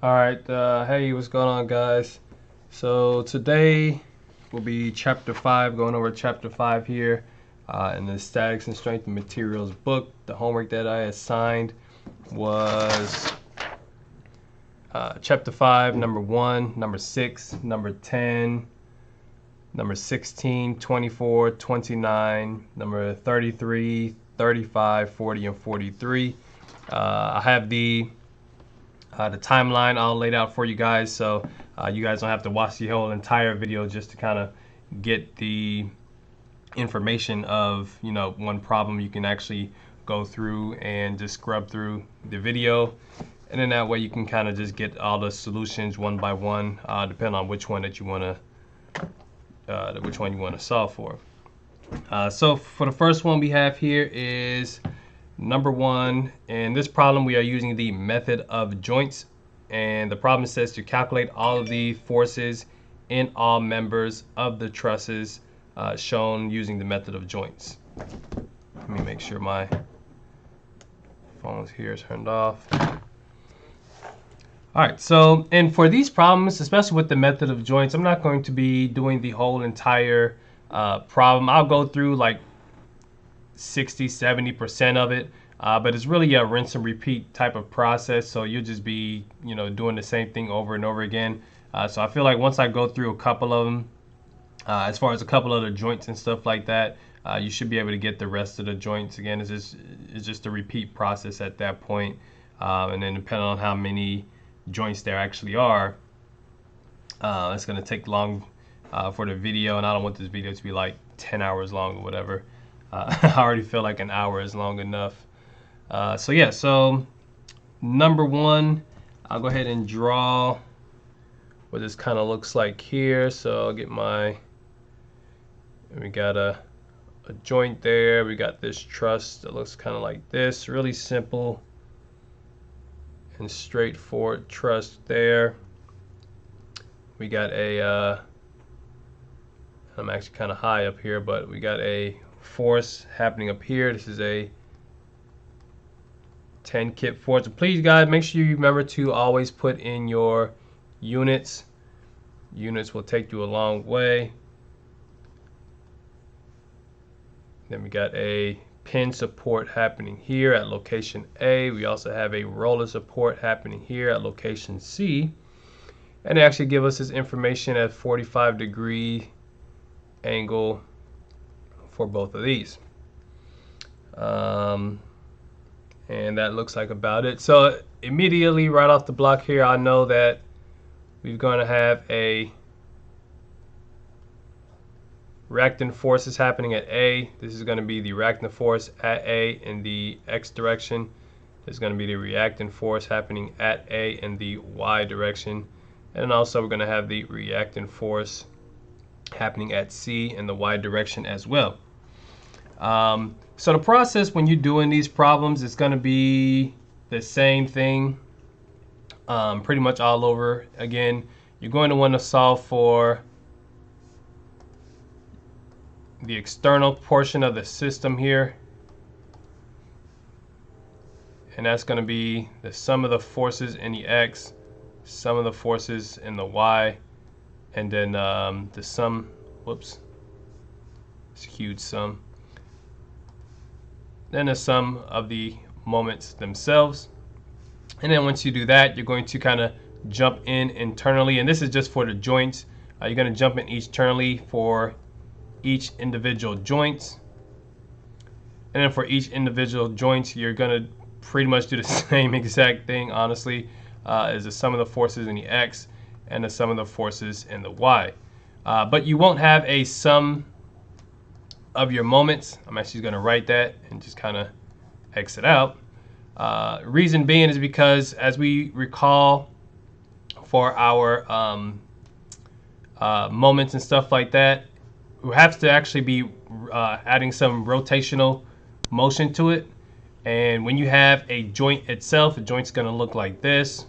All right, hey, what's going on, guys? So today will be chapter 5, going over chapter 5 here in the Statics and Strength and Materials book. The homework that I assigned was chapter 5, number 1, number 6, number 10, number 16, 24, 29, number 33, 35, 40, and 43. I have the timeline all laid out for you guys, so you guys don't have to watch the whole entire video just to kind of get the information of one problem. You can actually go through and just scrub through the video, and then that way you can kind of just get all the solutions one by one, depending on which one that you want to solve for. So for the first one we have here is number 1. In this problem, we are using the method of joints. And the problem says to calculate all of the forces in all members of the trusses shown using the method of joints. Let me make sure my phone's here is turned off. All right, so, and for these problems, especially with the method of joints, I'm not going to be doing the whole entire problem. I'll go through like 60-70% of it, but it's really a rinse and repeat type of process, so you'll just be doing the same thing over and over again. So I feel like once I go through a couple of them, as far as a couple of the joints and stuff like that, you should be able to get the rest of the joints. Again, it's just a repeat process at that point. And then depending on how many joints there actually are, it's going to take long for the video, and I don't want this video to be like 10 hours long or whatever. I already feel like an hour is long enough. So yeah, so number 1, I'll go ahead and draw what this kind of looks like here. So I'll get we got a joint there. We got this truss that looks kind of like this. Really simple and straightforward truss there. We got I'm actually kind of high up here, but we got a force happening up here. This is a 10 kip force. So please, guys, make sure you remember to always put in your units. Units will take you a long way. Then we got a pin support happening here at location A. We also have a roller support happening here at location C. And they actually give us this information at 45-degree angle for both of these. And that looks like about it. So immediately right off the block here, I know that we're going to have a reactant force is happening at A. This is going to be the reactant force at A in the X direction. There's going to be the reactant force happening at A in the Y direction. And also we're going to have the reactant force happening at C in the Y direction as well. So the process when you're doing these problems is going to be the same thing pretty much all over again. You're going to want to solve for the external portion of the system here, and that's going to be the sum of the forces in the X, sum of the forces in the Y, and then the sum, whoops, it's a huge sum, then the sum of the moments themselves. And then once you do that, you're going to kind of jump in internally, and this is just for the joints. You're going to jump in internally for each individual joint, and then for each individual joint you're going to pretty much do the same exact thing, honestly, as the sum of the forces in the X and the sum of the forces in the Y. But you won't have a sum of your moments. I'm actually going to write that and just kind of exit out. Reason being is because, as we recall, for our moments and stuff like that, we have to actually be adding some rotational motion to it. And when you have a joint itself, the joint's going to look like this.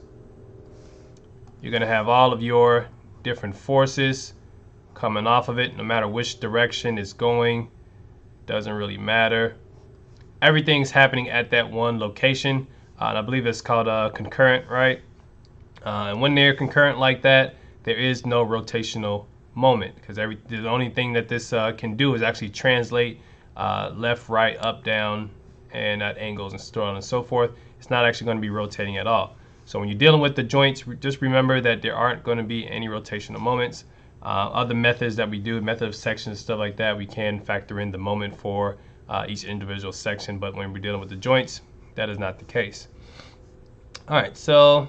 You're going to have all of your different forces coming off of it, no matter which direction it's going. Doesn't really matter. Everything's happening at that one location. And I believe it's called concurrent, right? And when they're concurrent like that, there is no rotational moment, because the only thing that this can do is actually translate left, right, up, down, and at angles and so on and so forth. It's not actually going to be rotating at all. So when you're dealing with the joints, just remember that there aren't going to be any rotational moments. Other methods that we do, method of sections, stuff like that, we can factor in the moment for each individual section, but when we're dealing with the joints, that is not the case. All right, so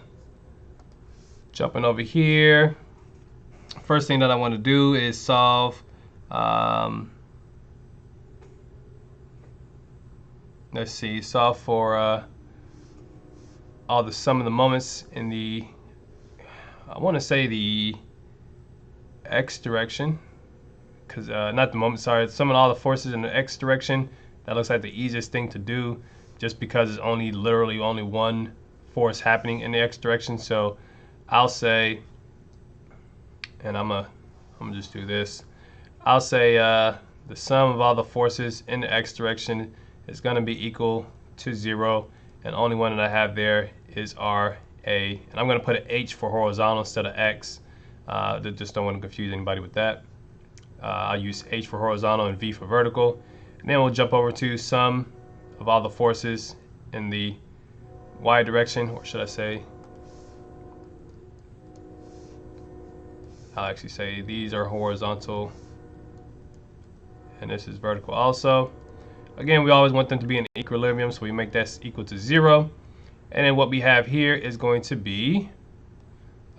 jumping over here, first thing that I want to do is solve, let's see, solve for all the sum of the moments in the, I want to say the x direction, because not the moment, sorry, sum of all the forces in the x direction. That looks like the easiest thing to do, just because it's literally only one force happening in the x direction. So I'll say, and I'm gonna just do this. I'll say the sum of all the forces in the x direction is going to be equal to 0, and only one that I have there is RA, and I'm going to put an H for horizontal instead of X. Just don't want to confuse anybody with that. I'll use H for horizontal and V for vertical, and then we'll jump over to sum of all the forces in the Y direction, or should I say, I'll actually say these are horizontal and this is vertical also. Again, we always want them to be in equilibrium, so we make that equal to 0. And then what we have here is going to be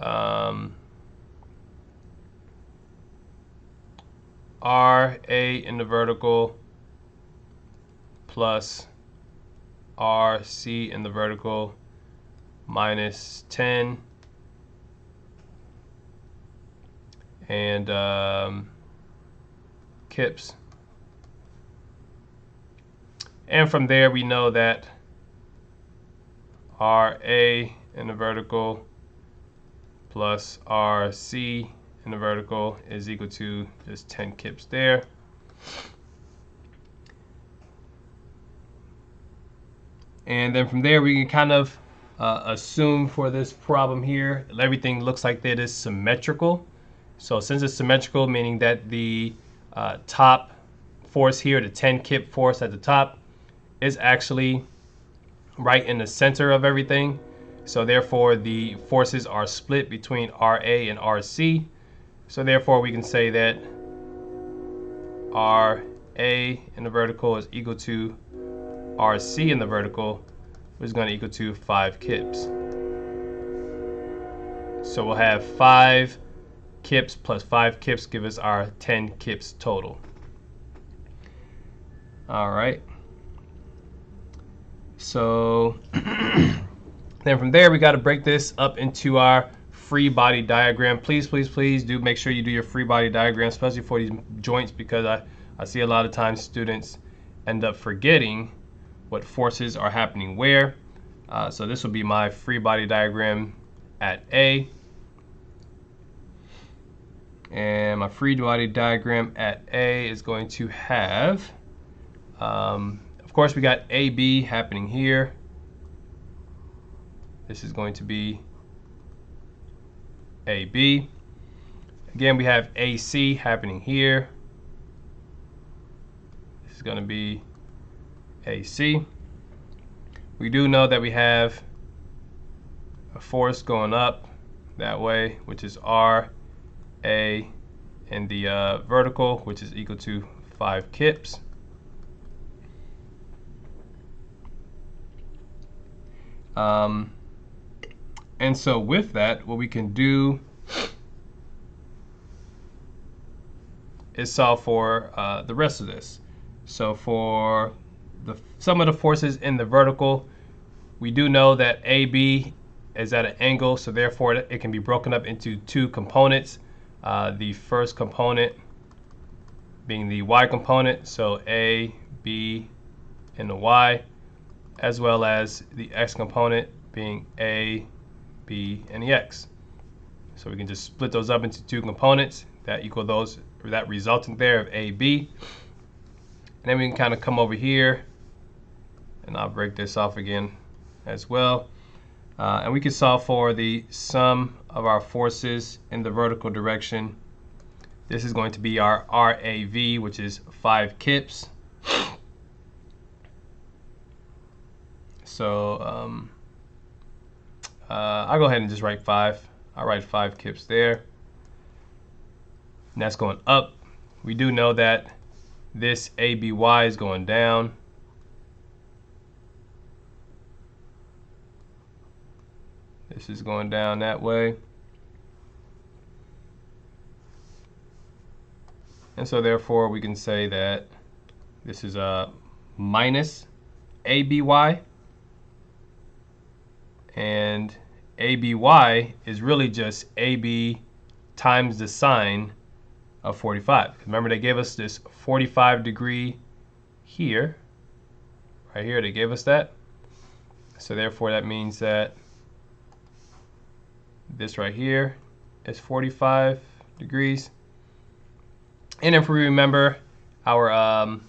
RA in the vertical plus RC in the vertical minus 10 and kips. And from there we know that RA in the vertical plus RC in the vertical is equal to just 10 kips there. And then from there we can kind of assume for this problem here, everything looks like that is symmetrical. So since it's symmetrical, meaning that the top force here, the 10 kip force at the top, is actually right in the center of everything. So therefore the forces are split between RA and RC. So therefore we can say that RA in the vertical is equal to RC in the vertical, which is going to equal to 5 kips. So we'll have 5 kips plus 5 kips give us our 10 kips total. All right. So then from there we got to break this up into our free body diagram. Please do make sure you do your free body diagram, especially for these joints, because I see a lot of times students end up forgetting what forces are happening where. So this will be my free body diagram at A. And my free body diagram at A is going to have, of course, we got AB happening here. This is going to be AB. Again, we have AC happening here. This is going to be AC. We do know that we have a force going up that way, which is RA in the vertical, which is equal to 5 kips. And so with that, what we can do is solve for the rest of this. So for the sum of the forces in the vertical, we do know that AB is at an angle, so therefore it can be broken up into 2 components. The first component being the Y component, so A, B, and the Y, as well as the X component being A, B, and the X. So we can just split those up into 2 components that equal those, or that resultant there of A, B. And then we can kind of come over here, and I'll break this off again as well. And we can solve for the sum of our forces in the vertical direction. This is going to be our RAV, which is 5 kips. So I'll go ahead and just write 5. I'll write 5 kips there. And that's going up. We do know that this ABY is going down. This is going down that way. And so therefore we can say that this is a minus ABY. And ABY is really just AB times the sine of 45. Remember, they gave us this 45 degree here. Right here, they gave us that. So therefore that means that this right here is 45 degrees. And if we remember our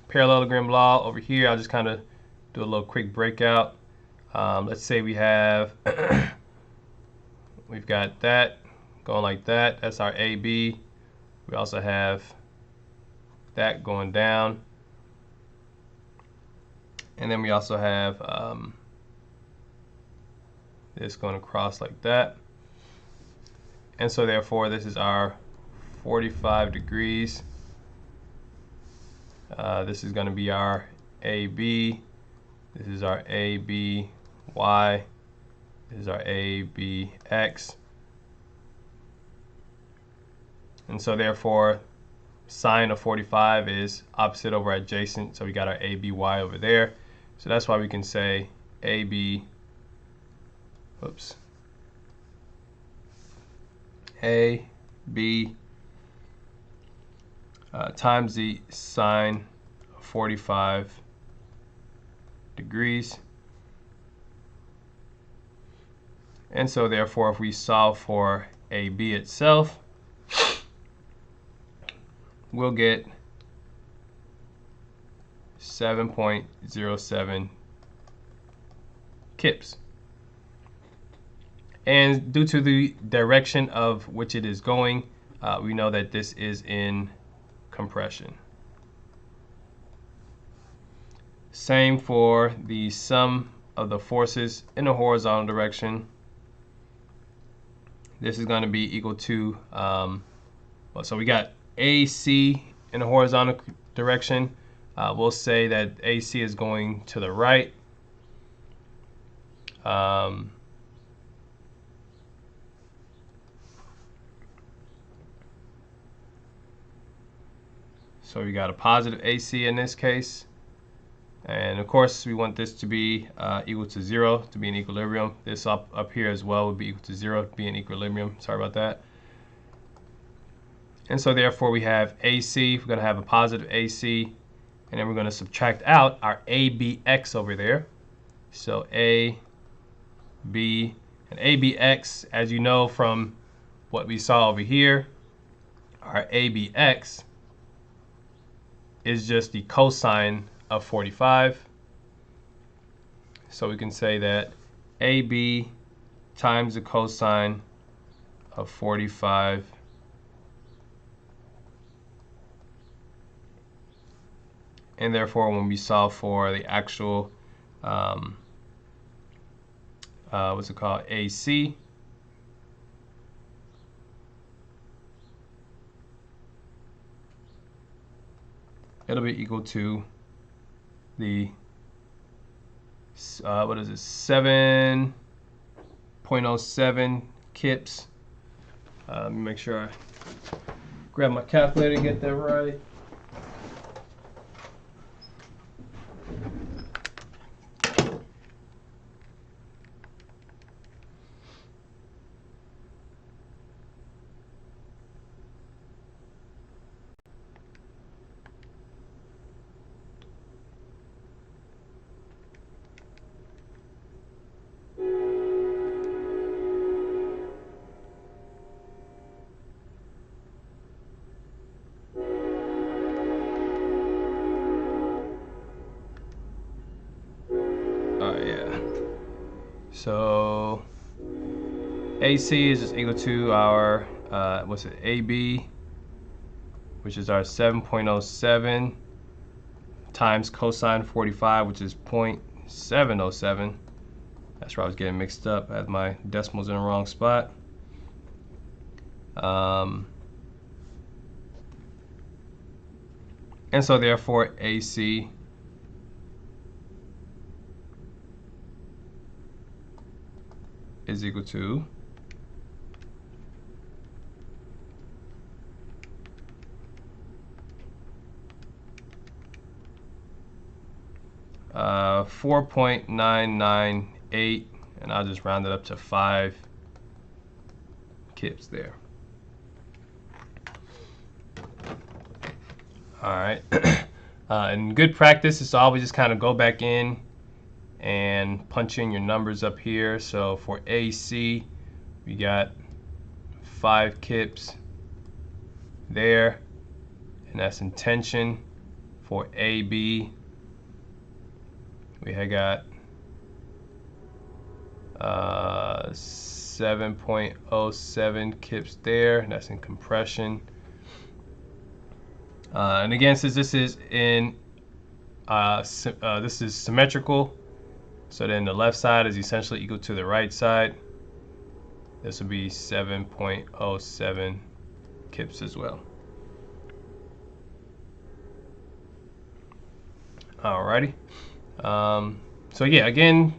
parallelogram law over here, I'll just kind of do a little quick breakout. Let's say we have, we've got that going like that. That's our AB. We also have that going down. And then we also have this going across like that. And so therefore this is our 45 degrees. This is going to be our AB. This is our ABY. This is our ABX. And so therefore sine of 45 is opposite over adjacent. So we got our ABY over there. So that's why we can say AB, AB times the sine of 45 degrees. And so therefore if we solve for AB itself, we'll get 7.07 kips. And due to the direction of which it is going, we know that this is in compression. Same for the sum of the forces in the horizontal direction. This is going to be equal to, so we got AC in the horizontal direction. We'll say that AC is going to the right. So we got a positive AC in this case. And of course we want this to be equal to 0 to be in equilibrium. This up here as well would be equal to 0 to be in equilibrium. Sorry about that. And so therefore we have AC, we're going to have a positive AC, and then we're going to subtract out our ABX over there. So A, B, and ABX, as you know from what we saw over here, our ABX is just the cosine of 45. So we can say that AB times the cosine of 45 and therefore when we solve for the actual what's it called, AC, it'll be equal to the what is it, 7.07 kips. Let me make sure I grab my calculator and get that right. So AC is just equal to our, AB, which is our 7.07 times cosine 45, which is 0.707. That's where I was getting mixed up. I had my decimals in the wrong spot. And so therefore AC is equal to 4.998, and I'll just round it up to 5 kips there. All right. And good practice is to always just kind of go back in and punch in your numbers up here. So for AC, we got 5 kips there, and that's in tension. For AB, we had got 7.07 kips there, and that's in compression. And again, since this is in this is symmetrical, so then the left side is essentially equal to the right side. This would be 7.07 kips as well. Alrighty. So yeah, again,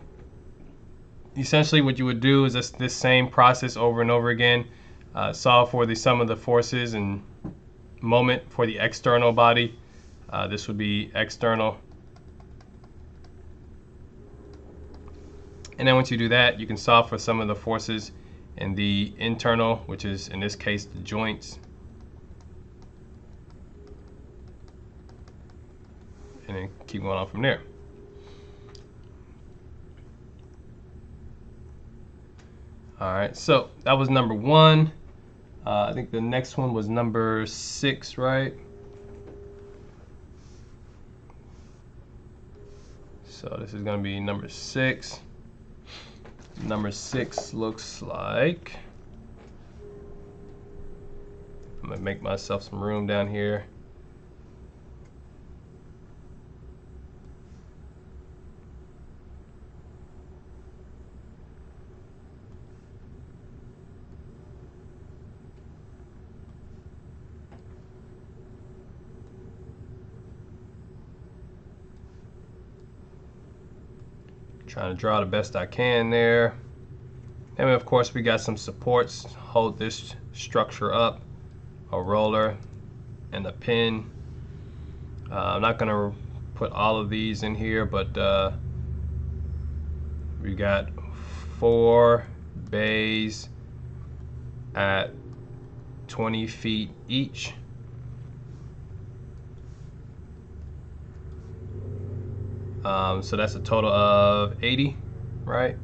essentially what you would do is this same process over and over again. Solve for the sum of the forces and moment for the external body. This would be external. And then once you do that, you can solve for some of the forces in the internal, which is in this case the joints. And then keep going on from there. All right, so that was number 1. I think the next one was number 6, right? So this is going to be number 6. Number 6 looks like, I'm going to make myself some room down here. Trying to draw the best I can there. And of course we got some supports to hold this structure up, a roller and a pin. I'm not going to put all of these in here, but we got 4 bays at 20 feet each. So that's a total of 80, right?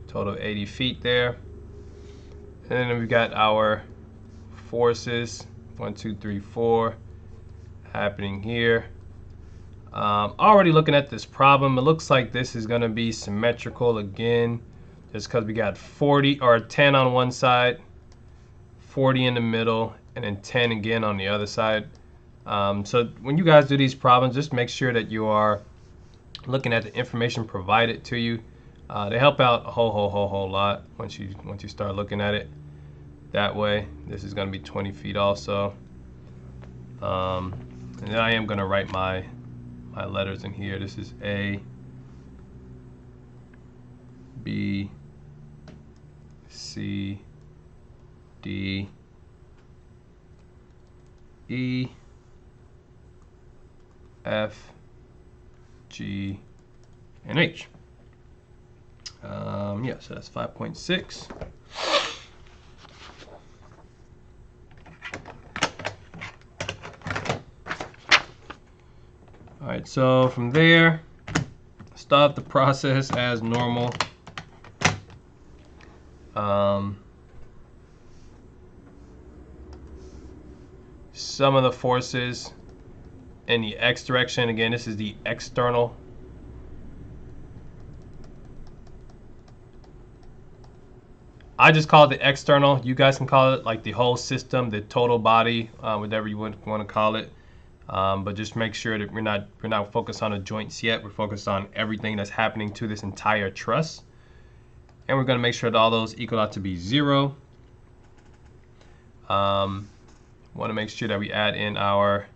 Total of 80 feet there. And then we've got our forces, 1, 2, 3, 4, happening here. Already looking at this problem, it looks like this is going to be symmetrical again, just because we got 40 or 10 on one side, 40 in the middle, and then 10 again on the other side. So when you guys do these problems, just make sure that you are looking at the information provided to you. They help out a whole lot once you start looking at it that way. This is going to be 20 feet also. And then I am going to write my letters in here. This is A, B, C, D, E, F, G, and H. Yeah, so that's 5.6. All right, so from there, start the process as normal. Some of the forces in the X direction. Again, this is the external. I just call it the external. You guys can call it like the whole system, the total body, whatever you want to call it. But just make sure that we're not focused on the joints yet. We're focused on everything that's happening to this entire truss. And we're going to make sure that all those equal out to be 0. Want to make sure that we add in our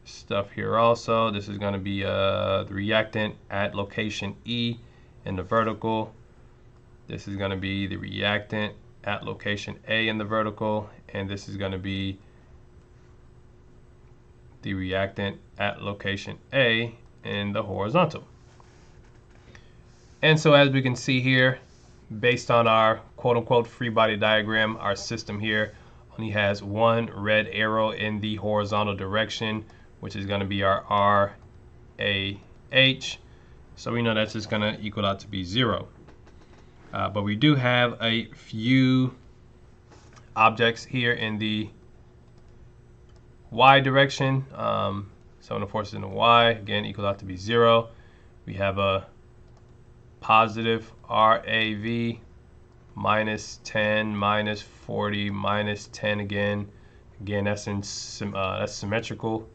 stuff here also. This is going to be the reactant at location E in the vertical. This is going to be the reactant at location A in the vertical, and this is going to be the reactant at location A in the horizontal. And so as we can see here, based on our quote-unquote free body diagram, our system here only has one red arrow in the horizontal direction, which is going to be our RAH. So we know that's just going to equal out to be 0. But we do have a few objects here in the Y direction. So the forces in the Y, again, equal out to be 0. We have a positive RAV, minus 10, minus 40, minus 10 again. Again, that's symmetrical.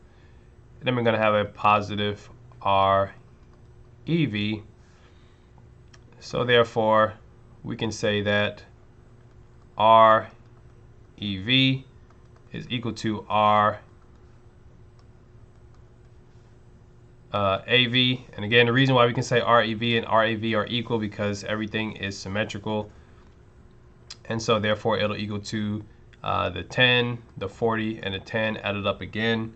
And then we're going to have a positive REV. So therefore, we can say that REV is equal to AV. And again, the reason why we can say REV and RAV are equal because everything is symmetrical. And so therefore, it'll equal to the 10, the 40, and the 10 added up again.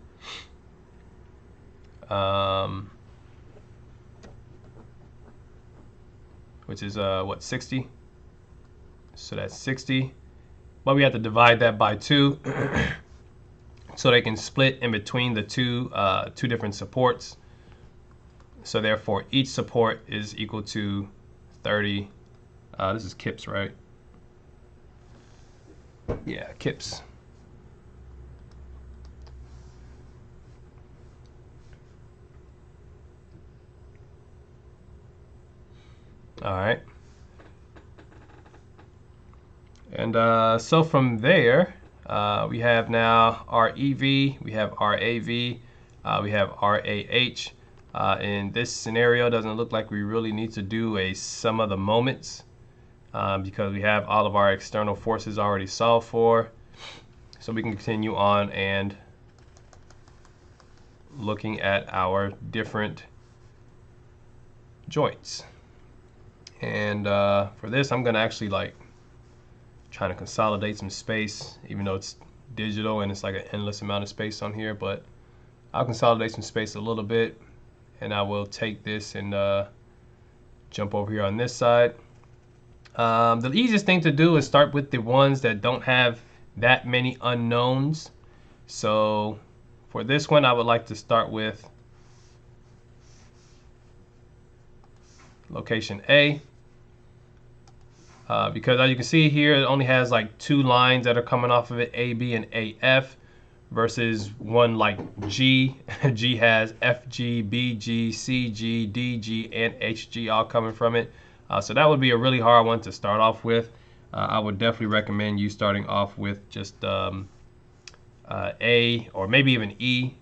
Which is what, 60? So that's 60. But we have to divide that by 2 so they can split in between the two different supports. So therefore, each support is equal to 30. This is kips, right? Yeah, kips. All right. And so from there, we have now REV, we have RAV, we have RAH. In this scenario, it doesn't look like we really need to do a sum of the moments because we have all of our external forces already solved for. So we can continue on and looking at our different joints. And for this, I'm going to actually trying to consolidate some space, even though it's digital and it's like an endless amount of space on here. But I'll consolidate some space a little bit, and I will take this and jump over here on this side. The easiest thing to do is start with the ones that don't have that many unknowns. So for this one, I would like to start with location A. Because as you can see here, it only has like 2 lines that are coming off of it, AB and AF, versus one like G. G has FG, BG, CG, DG, and HG all coming from it. So that would be a really hard one to start off with. I would definitely recommend you starting off with just A or maybe even E.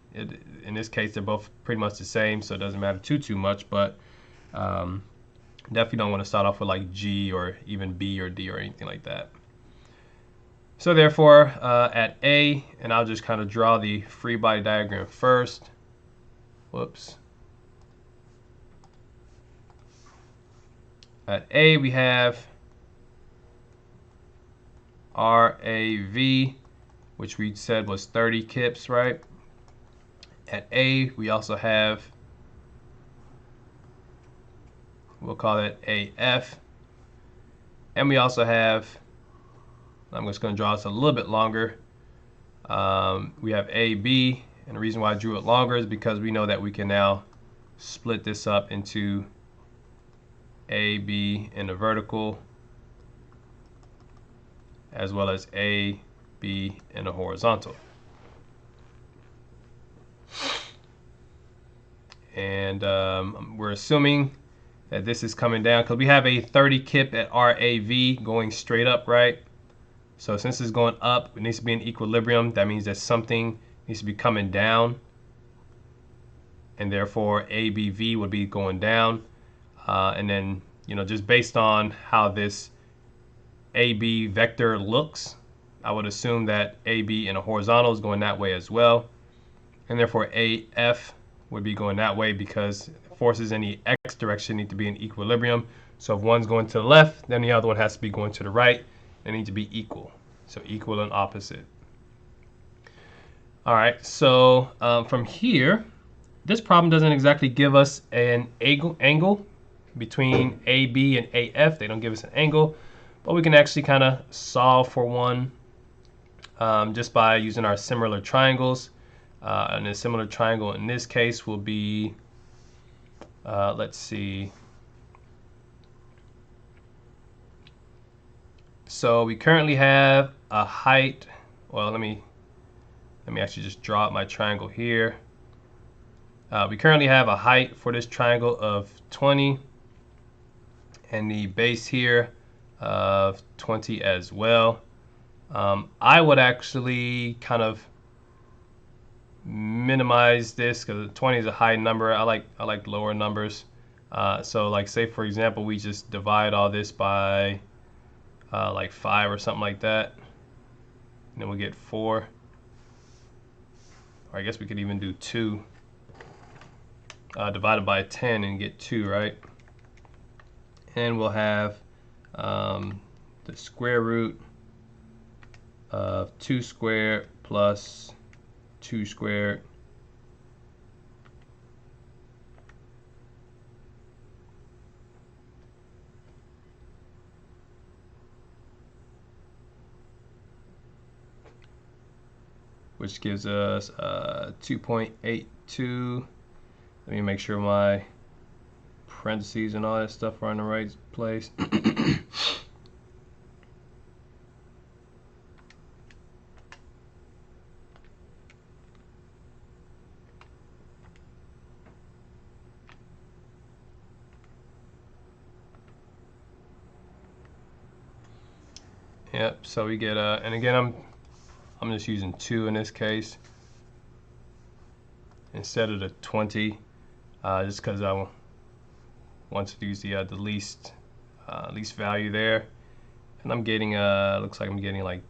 In this case, they're both pretty much the same, so it doesn't matter too much. But definitely don't want to start off with like G or even B or D or anything like that. So therefore, at A, and I'll just kind of draw the free body diagram first. Whoops. At A, we have RAV, which we said was 30 kips, right? At A, we also have, we'll call it AF. And we also have, I'm just going to draw this a little bit longer. We have AB, and the reason why I drew it longer is because we know that we can now split this up into AB in the vertical as well as AB in the horizontal. And we're assuming that this is coming down because we have a 30 kip at RAV going straight up, right? So since it's going up, it needs to be in equilibrium. That means that something needs to be coming down, and therefore ABV would be going down. And then, just based on how this AB vector looks, I would assume that AB in a horizontal is going that way as well. And therefore AF would be going that way because forces in the X direction need to be in equilibrium. So if one's going to the left, then the other one has to be going to the right. They need to be equal. So equal and opposite. All right, so from here, this problem doesn't exactly give us an angle between AB and AF. They don't give us an angle, but we can actually kind of solve for one just by using our similar triangles. And a similar triangle in this case will be, let's see. So we currently have a height. Well, let me actually just draw out my triangle here. We currently have a height for this triangle of 20, and the base here of 20 as well. I would actually kind of minimize this because 20 is a high number. I like lower numbers. So like say for example we just divide all this by like 5 or something like that, and then we'll get 4. Or I guess we could even do 2 divided by 10 and get 2, right? And we'll have the square root of 2 squared plus 2 squared which gives us 2.82. Let me make sure my parentheses and all that stuff are in the right place. Yep, so we get and again I'm just using 2 in this case instead of the 20, just because I want to use the least value there, and I'm getting looks like I'm getting like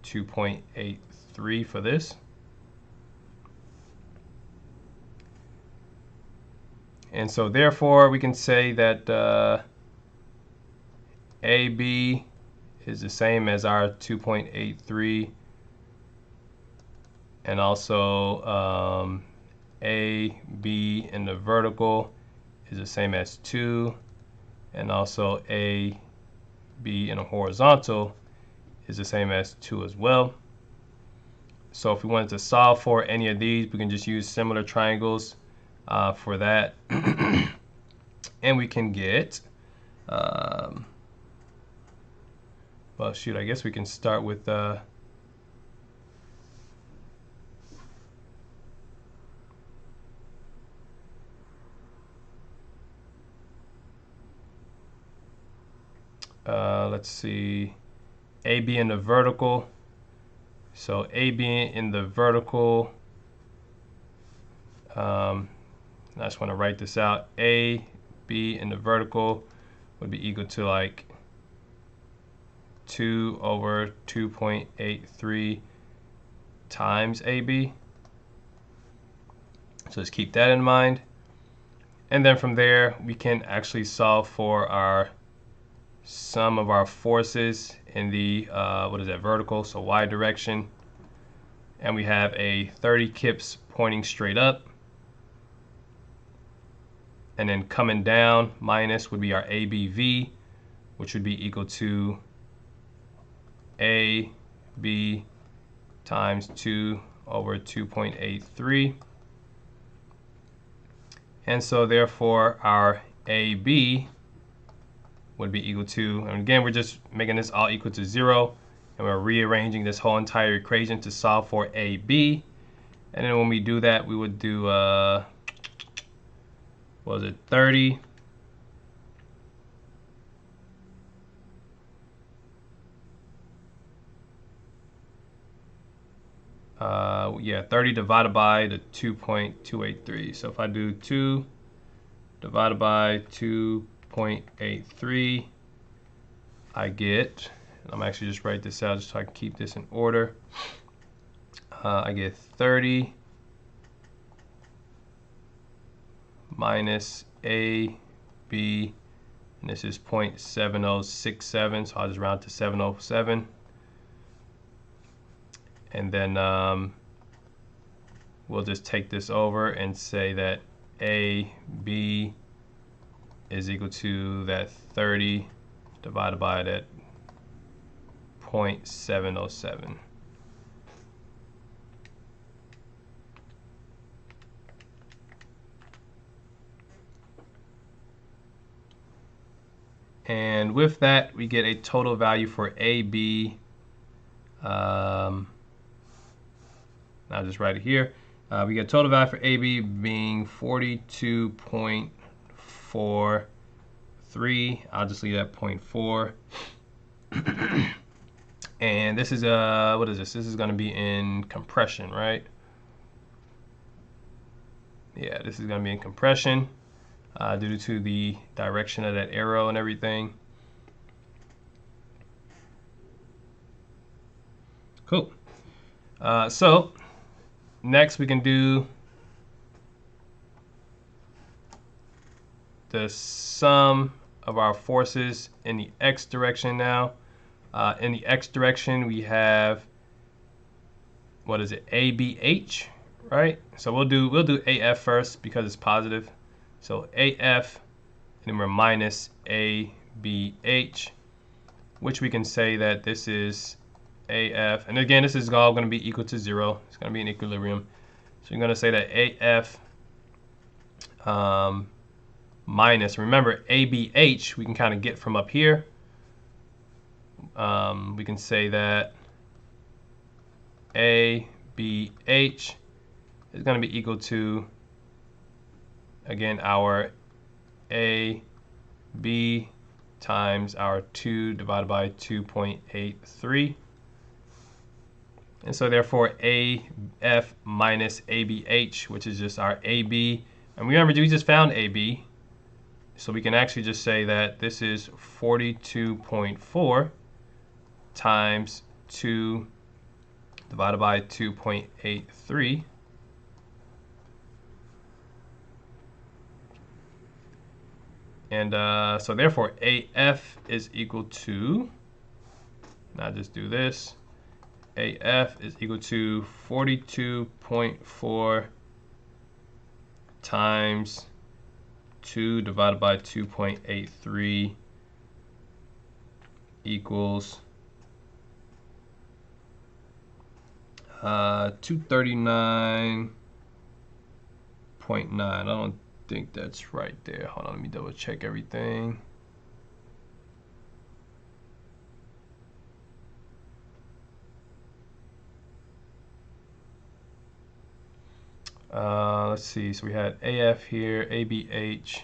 2.83 for this. And so therefore we can say that AB is the same as our 2.83, and also AB in the vertical is the same as 2, and also AB in a horizontal is the same as 2 as well. So if we wanted to solve for any of these, we can just use similar triangles for that. And we can get well, shoot, I guess we can start with let's see, AB in the vertical. So AB in the vertical, I just want to write this out. AB in the vertical would be equal to like 2 over 2.83 times AB. So just keep that in mind. And then from there, we can actually solve for our sum of our forces in the vertical, so y direction. And we have a 30 kips pointing straight up, and then coming down minus would be our ABV, which would be equal to AB times 2 over 2.83. And so therefore our AB would be equal to, and again we're just making this all equal to 0, and we're rearranging this whole entire equation to solve for AB. And then when we do that, we would do Was it 30? Yeah, 30 divided by the 2.283. So if I do 2 divided by 2.83, I get, I'm actually just write this out just so I can keep this in order. I get 30 minus A, B, and this is 0.7067, so I'll just round to 707. And then we'll just take this over and say that AB is equal to that 30 divided by that 0.707. And with that, we get a total value for AB. I'll just write it here. We get total value for AB being 42.43. I'll just leave that 0.4. And this is what is this? This is going to be in compression, right? Yeah, this is going to be in compression due to the direction of that arrow and everything. Cool. So next we can do the sum of our forces in the x direction now. In the x direction we have, what is it, ABH, right? So we'll do AF first because it's positive. So AF, and then we're minus ABH, which we can say that this is AF, and again this is all going to be equal to 0. It's going to be in equilibrium. So you're going to say that AF minus, remember ABH we can kind of get from up here. We can say that ABH is going to be equal to, again, our AB times our 2 divided by 2.83. And so therefore AF minus ABH, which is just our AB. And remember, we just found AB. So we can actually just say that this is 42.4 times 2 divided by 2.83. And so therefore AF is equal to, now just do this, AF is equal to 42.4 times 2 divided by 2.83 equals 239.9. I don't think that's right there. Hold on, let me double check everything. Let's see, so we had AF here, ABH,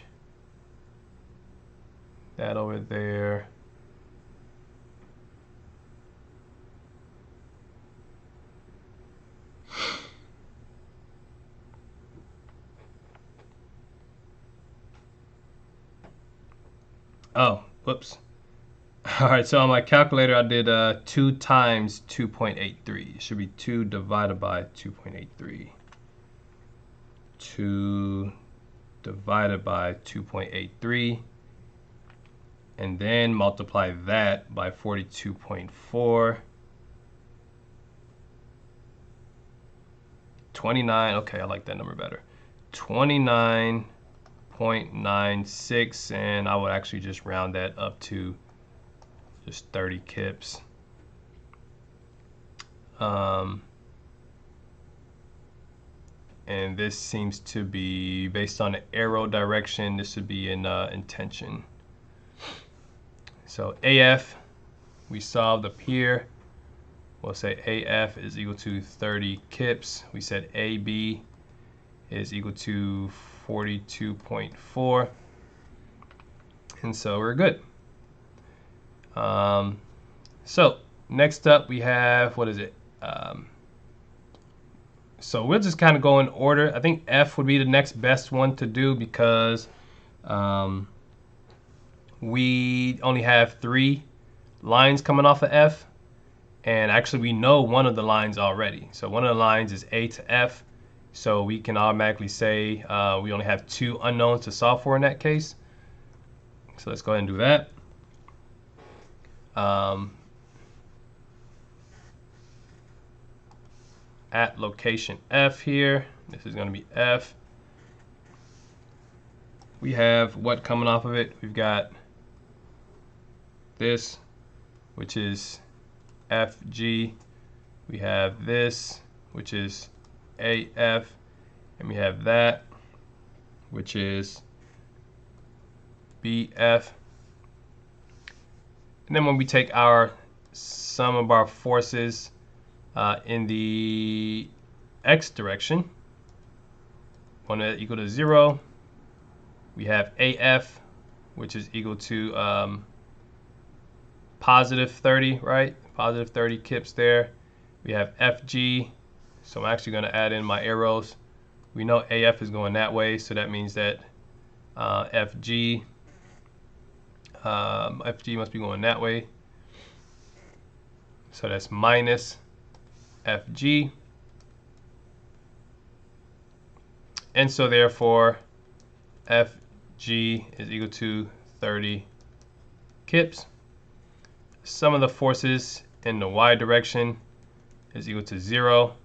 that over there. Oh, whoops. All right, so on my calculator, I did 2 times 2.83. It should be 2 divided by 2.83. 2 divided by 2.83. And then multiply that by 42.4. 29, okay, I like that number better. 29.96, and I would actually just round that up to just 30 kips. And this seems to be, based on the arrow direction, this would be in tension. So AF, we solved up here. We'll say AF is equal to 30 kips. We said AB is equal to 42.4. And so we're good. So next up we have, what is it? So we'll just kind of go in order. I think F would be the next best one to do because we only have 3 lines coming off of F. And actually we know one of the lines already. So one of the lines is A to F. So we can automatically say we only have 2 unknowns to solve for in that case. So let's go ahead and do that. At location F here, this is going to be F. We have what coming off of it? We've got this, which is FG. We have this, which is AF. And we have that, which is BF. And then when we take our sum of our forces in the x direction, one equal to 0, we have AF, which is equal to positive 30, right? Positive 30 kips there. We have FG, so I'm actually going to add in my arrows. We know AF is going that way, so that means that FG must be going that way. So that's minus FG. And so therefore, FG is equal to 30 kips. Sum of the forces in the y direction is equal to 0.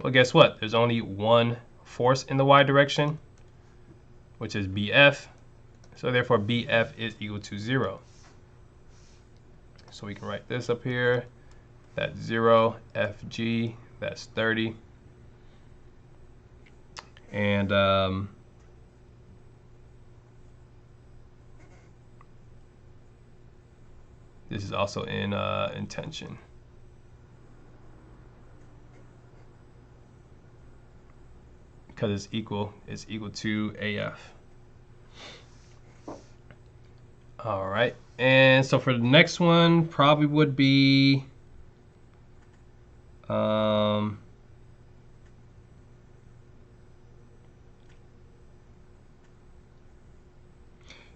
Well, guess what? There's only one force in the y direction, which is BF. So therefore, BF is equal to 0. So we can write this up here. That's 0, FG, that's 30. And this is also in tension. Because it's equal to AF. All right, and so for the next one, probably would be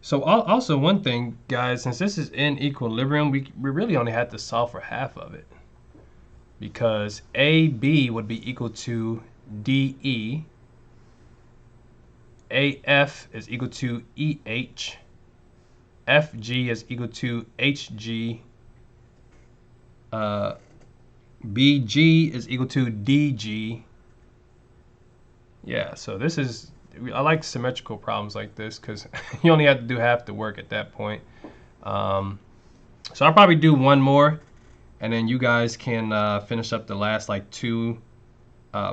so also one thing, guys, since this is in equilibrium, we really only had to solve for half of it, because AB would be equal to DE, AF is equal to EH, FG is equal to HG, BG is equal to DG. Yeah, so this is, I like symmetrical problems like this because you only have to do half the work at that point. So I'll probably do one more, and then you guys can finish up the last like 2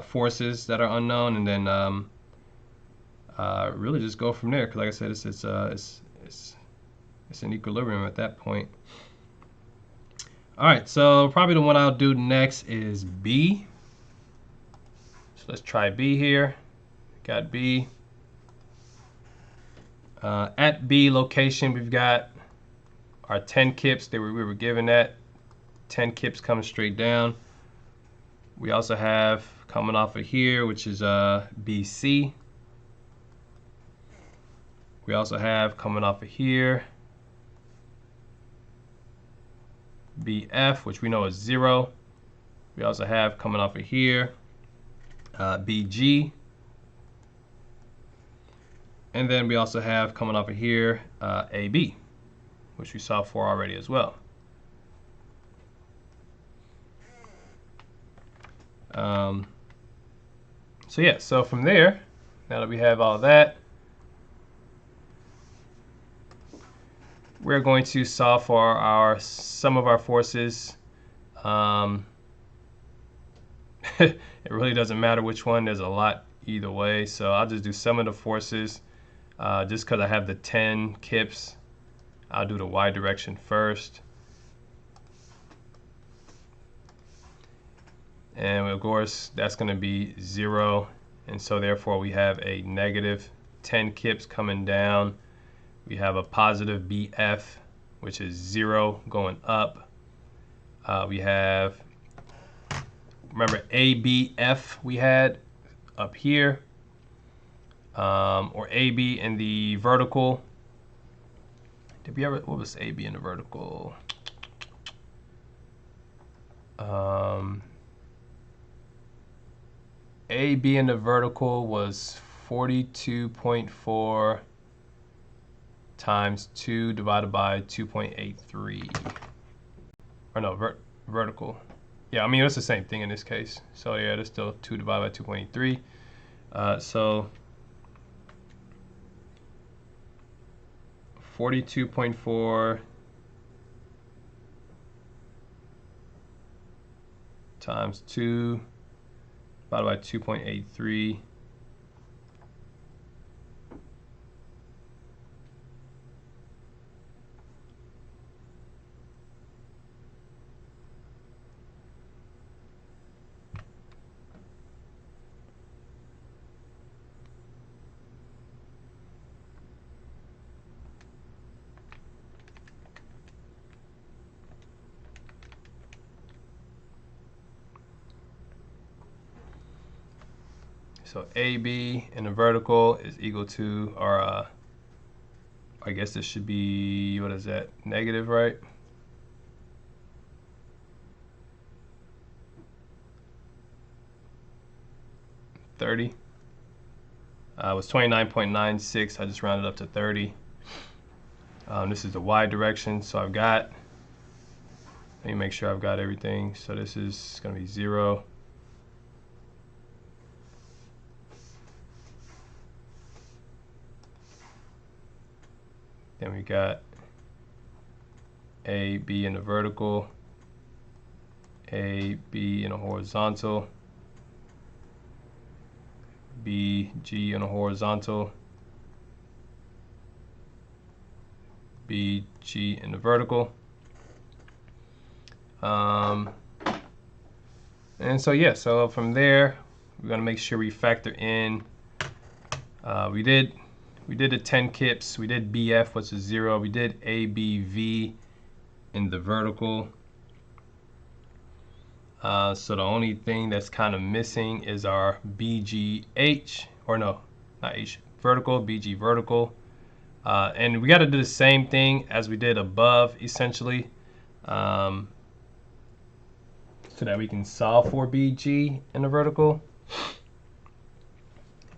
forces that are unknown, and then really just go from there. Because like I said, it's in equilibrium at that point. All right, so probably the one I'll do next is B. So let's try B here. Got B. At B location, we've got our 10 kips that we were given that. 10 kips coming straight down. We also have coming off of here, which is BC. We also have coming off of here, BF, which we know is 0. We also have coming off of here, BG. And then we also have coming off of here, AB, which we saw for already as well. So yeah, so from there, now that we have all that, we're going to solve for our sum of our forces. It really doesn't matter which one. There's a lot either way. So I'll just do sum of the forces. Just because I have the 10 kips, I'll do the y direction first. And of course, that's going to be 0. And so therefore, we have a negative 10 kips coming down. We have a positive BF, which is 0 going up. We have, remember ABF we had up here, or AB in the vertical. Did we ever, what was AB in the vertical? AB in the vertical was 42.4 times 2 divided by 2.83. Or no, vertical. Yeah, I mean, it's the same thing in this case. So yeah, it's still 2 divided by 2.83. So 42.4 times 2 divided by 2.83. So AB in the vertical is equal to, or I guess this should be, what is that, negative, right? $30. It was 29.96. I just rounded up to 30. This is the Y direction, so I've got, let me make sure I've got everything. So this is going to be 0. Then we got A, B in the vertical, A, B in a horizontal, B, G in a horizontal, B, G in the vertical. And so yeah, so from there, we're gonna make sure we factor in, we did the 10 kips, we did BF, which is 0, we did ABV in the vertical. So the only thing that's kind of missing is our BGH, or no, not H, vertical, BG vertical. And we got to do the same thing as we did above, essentially, so that we can solve for BG in the vertical.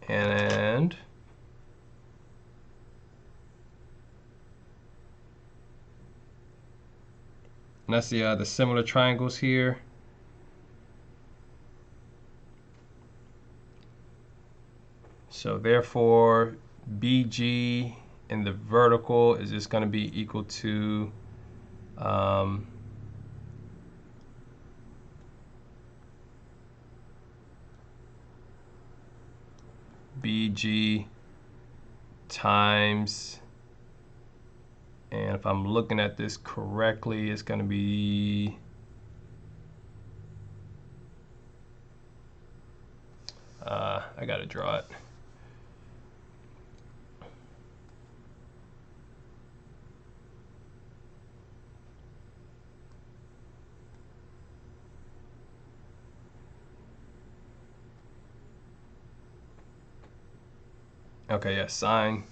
And that's the similar triangles here. So therefore, BG in the vertical is just going to be equal to BG times, and if I'm looking at this correctly, it's going to be I got to draw it. Okay, yeah, sine.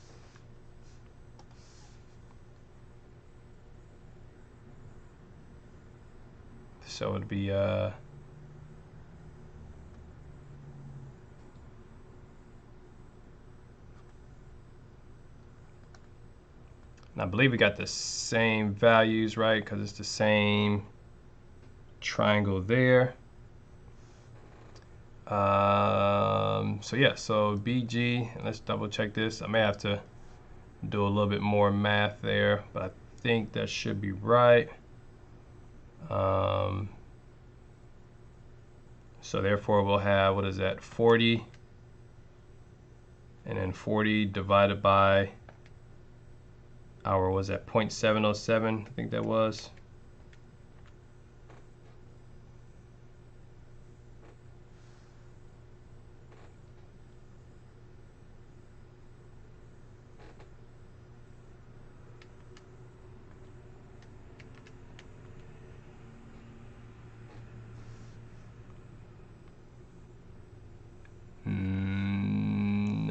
So it'd be and I believe we got the same values, right? Because it's the same triangle there. So yeah, so BG, and let's double check this. I may have to do a little bit more math there, but I think that should be right. So therefore we'll have, what is that, 40, and then 40 divided by our, was that 0.707, I think that was.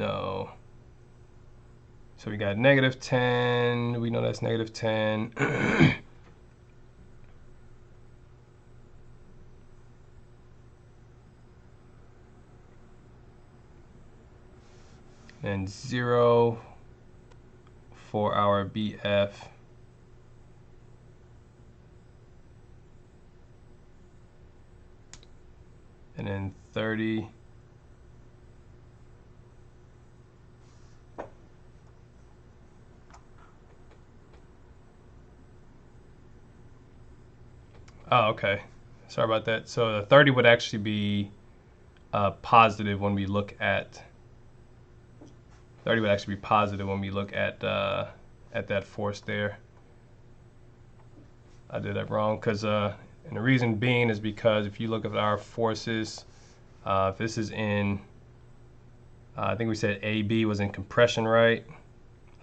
No. So we got negative 10. We know that's negative 10. And 0 for our BF. And then 30. Oh, okay. Sorry about that. So the 30 would actually be positive when we look at 30 would actually be positive when we look at that force there. I did that wrong because and the reason being is because if you look at our forces, if this is in, I think we said AB was in compression, right?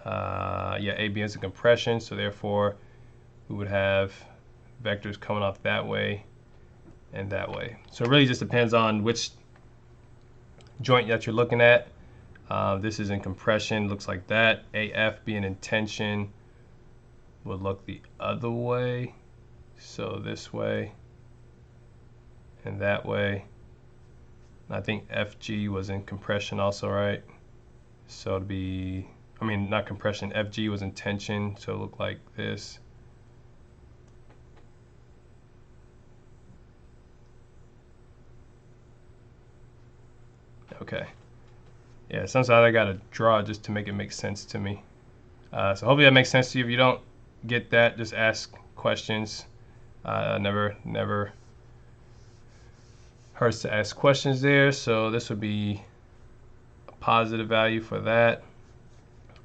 Yeah, AB is in compression, so therefore we would have vectors coming off that way and that way. So it really just depends on which joint that you're looking at. This is in compression, looks like that. AF being in tension would look the other way. So this way and that way. And I think FG was in compression also, right? So it'd be, I mean, not compression, FG was in tension, so it looked like this. Okay. Yeah, sometimes I gotta draw just to make it make sense to me. So hopefully that makes sense to you. If you don't get that, just ask questions. Never hurts to ask questions there. So this would be a positive value for that.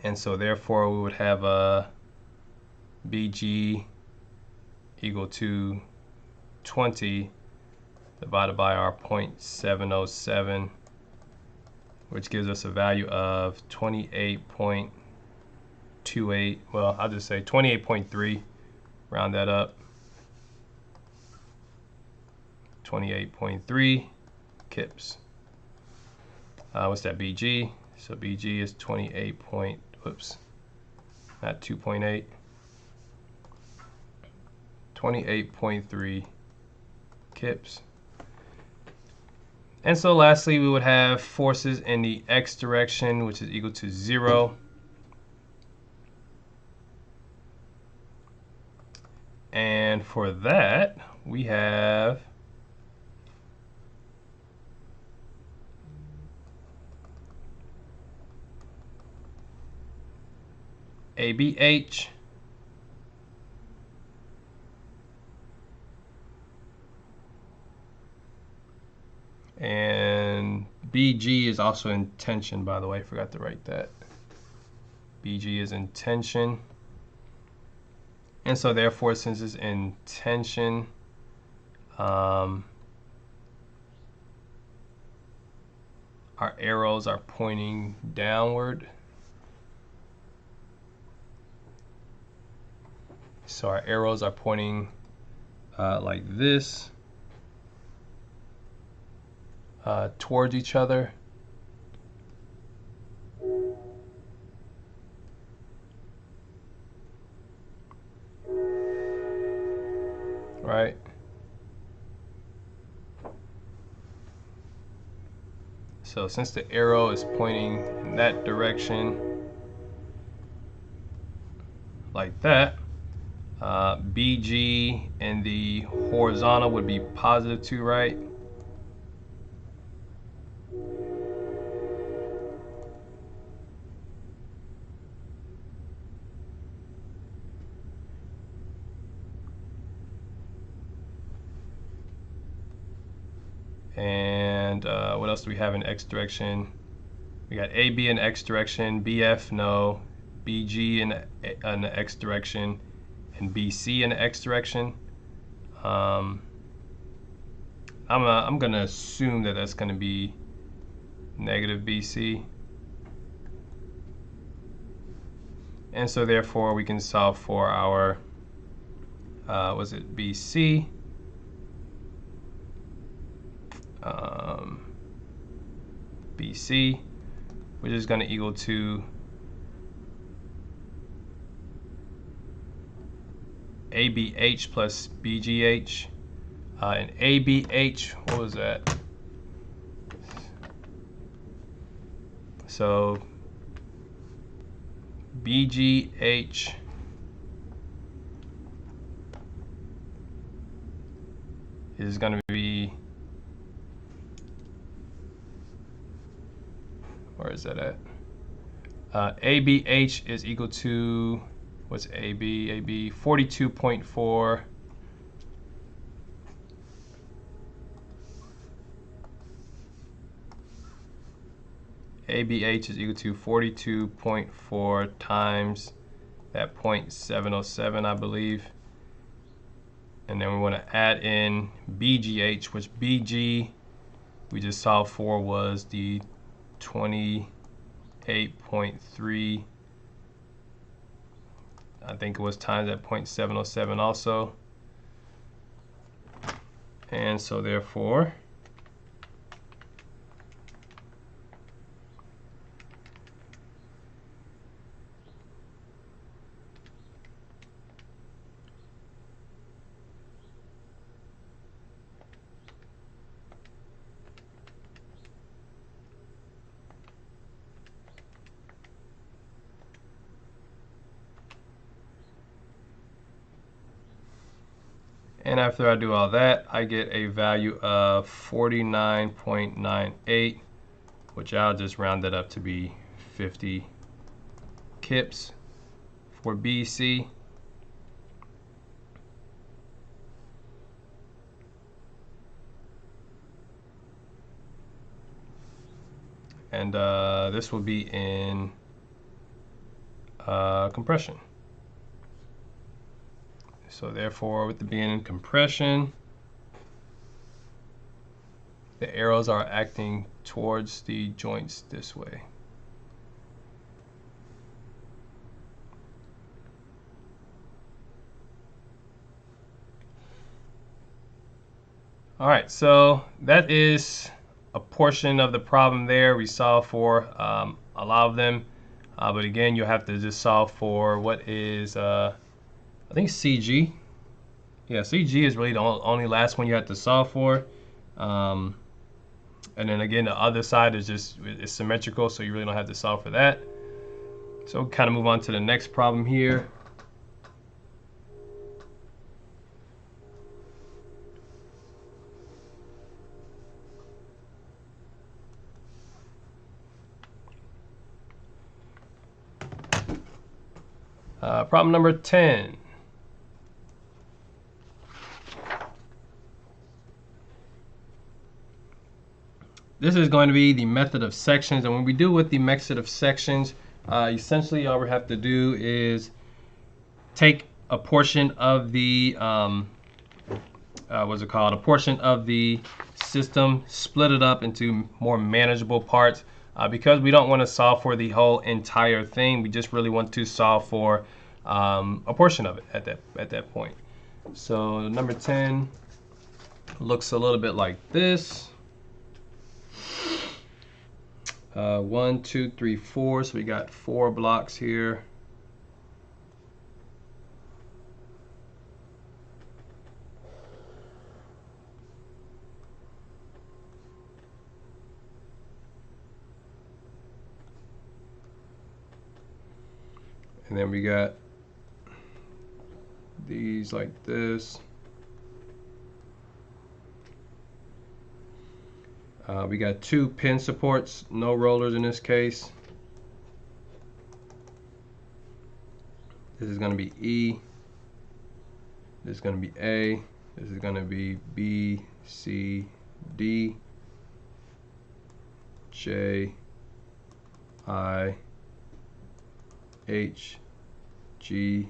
And so therefore we would have a BG equal to 20 divided by our 0.707, which gives us a value of 28.28. Well, I'll just say 28.3, round that up. 28.3 kips. What's that, BG? So BG is 28 point, whoops, not 2.8. 28.3 kips. And so lastly, we would have forces in the x direction, which is equal to 0. And for that, we have ABH and BG is also in tension, by the way. I forgot to write that. BG is in tension. And so therefore, since it's in tension, our arrows are pointing downward. So our arrows are pointing like this towards each other. Right? So since the arrow is pointing in that direction, like that, BG in the horizontal would be positive 2, right? And what else do we have in x direction? We got AB in x direction, BF no, BG in the x direction, and BC in the x direction. I'm gonna assume that that's gonna be negative BC. And so therefore we can solve for our, was it BC? BC, which is going to equal to ABH plus BGH. And ABH, what was that? So BGH is going to be, where is that at? ABH is equal to, what's AB? AB 42.4. ABH is equal to 42.4 times that 0.707, I believe. And then we want to add in BGH, which BG we just solved for was the 28.3. I think it was times that 0.707 also. And so therefore, and after I do all that, I get a value of 49.98, which I'll just round it up to be 50 kips for BC. And this will be in compression. So therefore, with it being in compression, the arrows are acting towards the joints this way. All right, so that is a portion of the problem there. We solved for a lot of them, but again, you have to just solve for what is, I think CG. Yeah, CG is really the only last one you have to solve for. And then again, the other side is just it's symmetrical, so you really don't have to solve for that. So we'll kind of move on to the next problem here. Problem number 10. This is going to be the method of sections, and when we do with the method of sections, essentially all we have to do is take a portion of the what's it called? A portion of the system, split it up into more manageable parts. Because we don't want to solve for the whole entire thing, we just really want to solve for a portion of it at that point. So number 10 looks a little bit like this. 1, 2, 3, 4. So we got 4 blocks here. And then we got these like this. We got 2 pin supports, no rollers in this case. This is going to be E. This is going to be A. This is going to be B, C, D, J, I, H, G,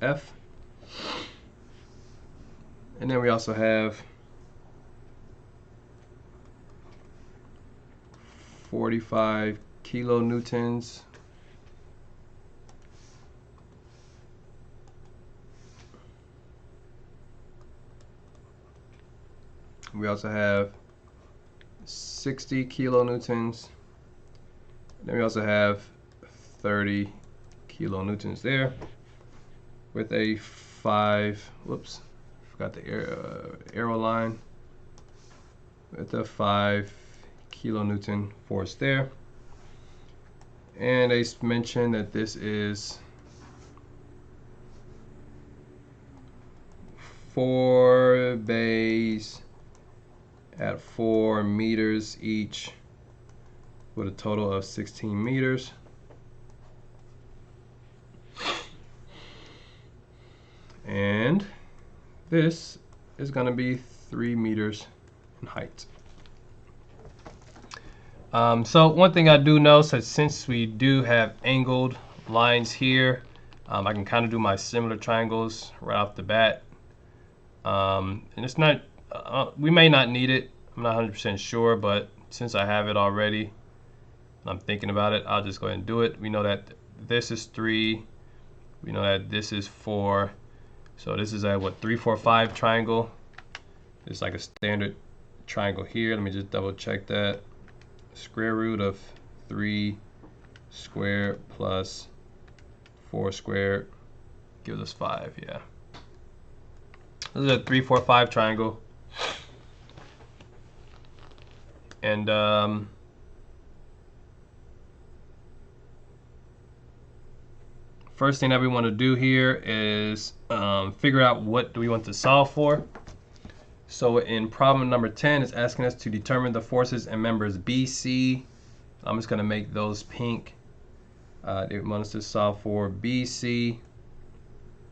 F. And then we also have 45 kilonewtons. We also have 60 kilonewtons, Then we also have 30 kilonewtons there with a 5, whoops, forgot the arrow line, with a 5 kilonewton force there. And they mentioned that this is 4 bays at 4 meters each, with a total of 16 meters. And this is going to be 3 meters in height. So one thing I do know, since we do have angled lines here, I can kind of do my similar triangles right off the bat. And it's not, we may not need it. I'm not 100% sure, but since I have it already, and I'm thinking about it, I'll just go ahead and do it. We know that this is 3. We know that this is 4. So this is a, what, 3, 4, 5 triangle. It's like a standard triangle here. Let me just double check that. Square root of 3 squared plus 4 squared gives us 5, yeah. This is a 3, 4, 5 triangle. And first thing that we want to do here is figure out what do we want to solve for. So in problem number 10, it's asking us to determine the forces in members BC. I'm just going to make those pink. It wants us to solve for BC.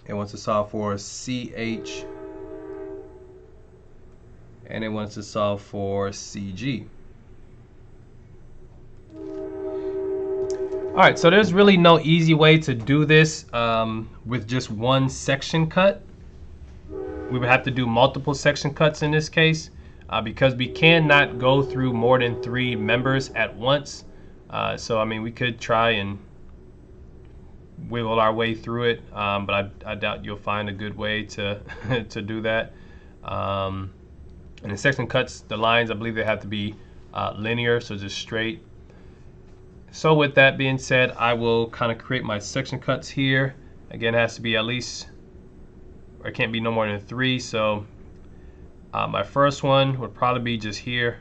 It wants to solve for CH. And it wants to solve for CG. All right, so there's really no easy way to do this with just one section cut. We would have to do multiple section cuts in this case because we cannot go through more than 3 members at once. So I mean, we could try and wiggle our way through it, but I doubt you'll find a good way to to do that. And the section cuts, the lines, I believe they have to be linear, so just straight. So with that being said, I will kind of create my section cuts here. Again, it has to be at least, or it can't be no more than 3. So my first one would probably be just here.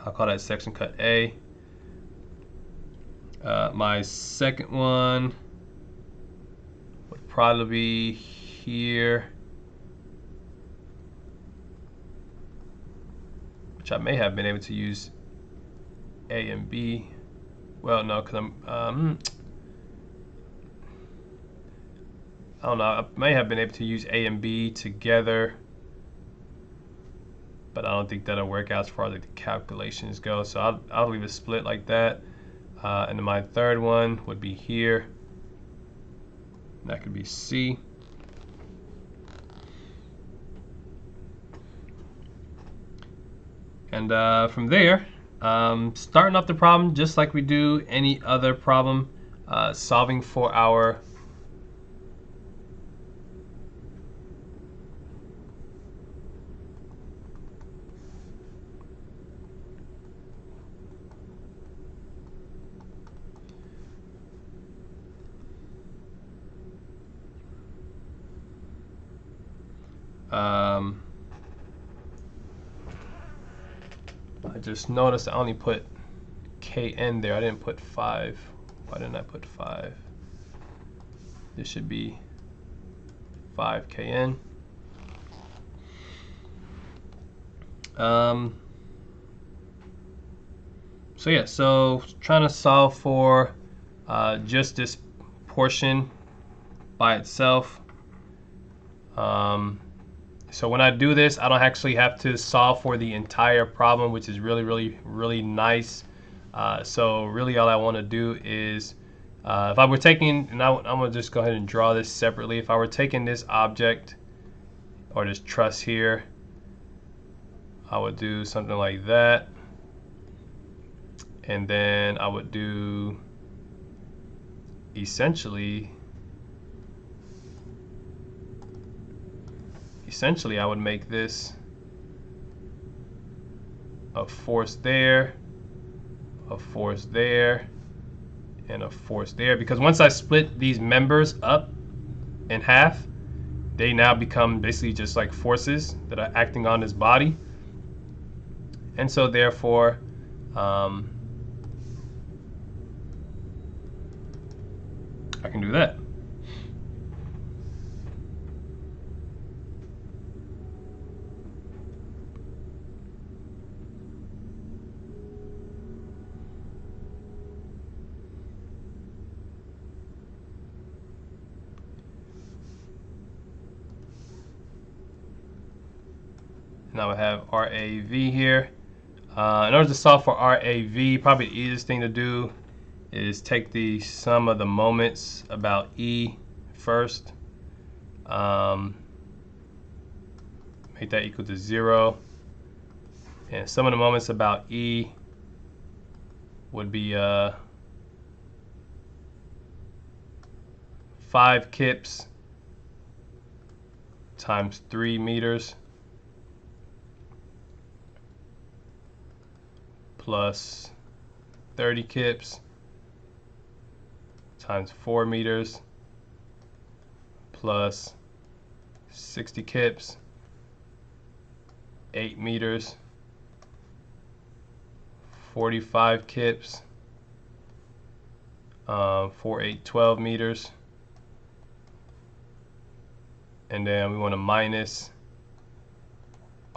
I'll call that section cut A. My second one would probably be here, which I may have been able to use A and B. Well, no, because I don't know, I may have been able to use A and B together, but I don't think that'll work out as far as like the calculations go. So I'll leave it split like that. And then my third one would be here. That could be C. And from there, starting off the problem just like we do any other problem, solving for our I just noticed I only put KN there. I didn't put 5. Why didn't I put 5? This should be 5 KN. So yeah, so trying to solve for just this portion by itself. So when I do this, I don't actually have to solve for the entire problem, which is really nice. So really all I want to do is, if I were taking, and I'm going to just go ahead and draw this separately. If I were taking this object or this truss here, I would do something like that. And then I would do essentially I would make this a force there, a force there, and a force there. Because once I split these members up in half, they now become basically just like forces that are acting on this body. And so therefore, I can do that. Now I have RAV here. In order to solve for RAV, probably the easiest thing to do is take the sum of the moments about E first. Make that equal to 0. And sum of the moments about E would be 5 kips times 3 meters plus 30 kips times 4 meters plus 60 kips, 8 meters, 45 kips, 4, 8, 12 meters. And then we want to minus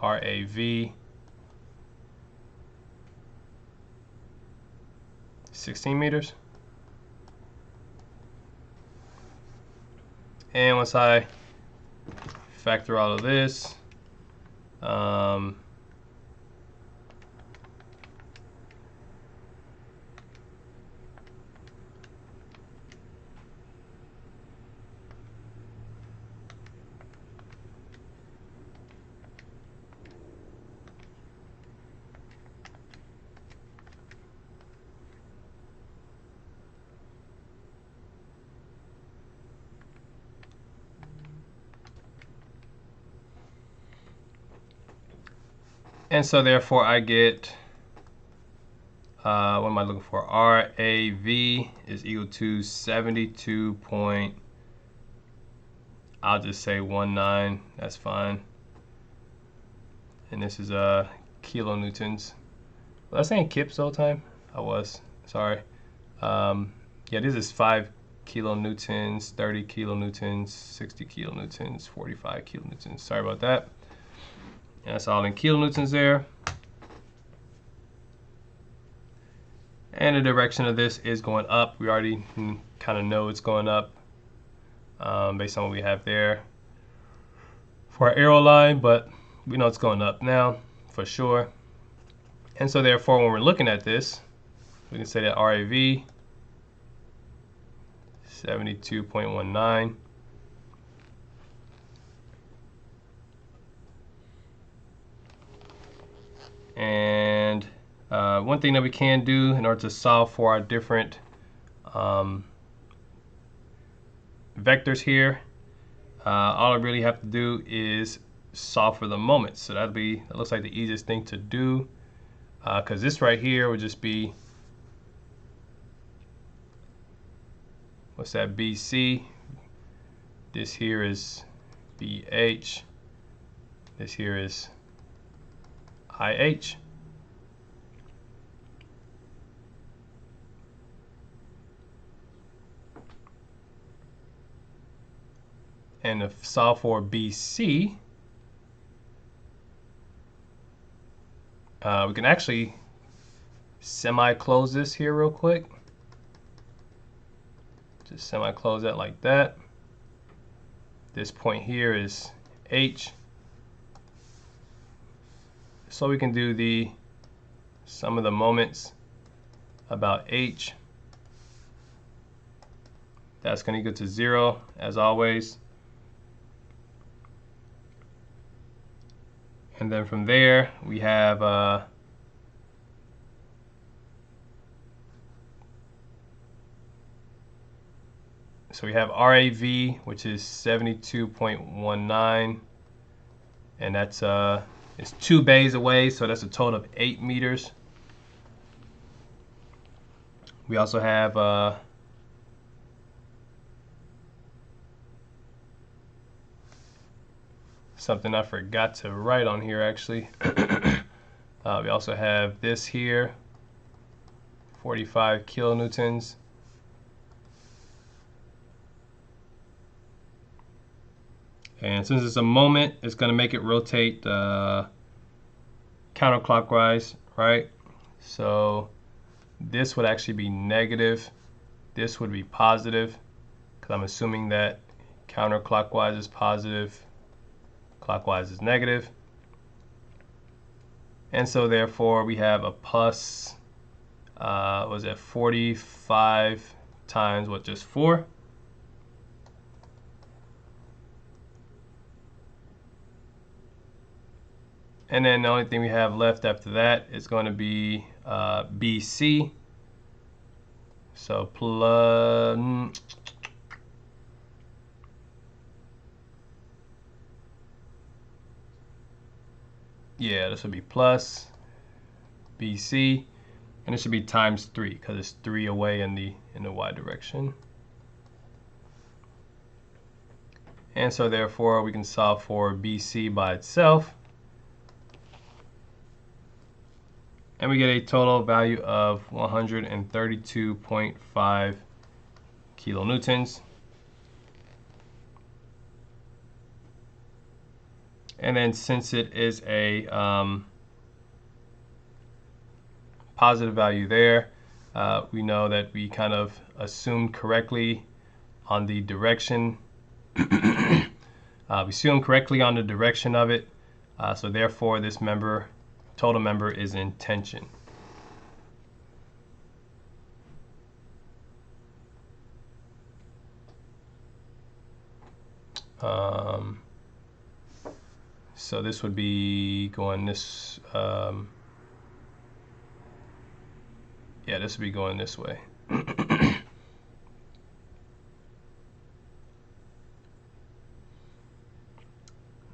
RAV, 16 meters. And once I factor all of this, and so therefore I get, what am I looking for? RAV is equal to 72 point, I'll just say 19, that's fine. And this is kilonewtons. Was I saying kips the whole time? I was, sorry. Yeah, this is 5 kilonewtons, 30 kilonewtons, 60 kilonewtons, 45 kilonewtons. Sorry about that. And that's all in kilonewtons there. And the direction of this is going up. We already kind of know it's going up based on what we have there for our arrow line, but we know it's going up now for sure. And so therefore, when we're looking at this, we can say that RAV 72.19. And one thing that we can do in order to solve for our different vectors here, all I really have to do is solve for the moments. So that looks like the easiest thing to do, because this right here would just be, what's that, BC. This here is BH. This here is IH. And to solve for BC, we can actually semi-close this here real quick. Just semi-close that like that. This point here is H. So we can do the sum of the moments about H. That's going to equal to 0 as always. And then from there we have so we have RAV, which is 72.19, and that's it's 2 bays away, so that's a total of 8 meters. We also have something I forgot to write on here actually. We also have this here, 45 kilonewtons. And since it's a moment, it's going to make it rotate counterclockwise, right? So this would actually be negative. This would be positive, because I'm assuming that counterclockwise is positive, clockwise is negative. And so therefore we have a plus, was it 45 times what, just 4? And then the only thing we have left after that is going to be BC. So plus, yeah, this would be plus BC, and it should be times 3 because it's 3 away in the y direction. And so therefore we can solve for BC by itself. And we get a total value of 132.5 kilonewtons. And then since it is a positive value there, we know that we kind of assumed correctly on the direction. We assumed correctly on the direction of it. So therefore this member, total member, is in tension. So this would be going this, yeah, this would be going this way. All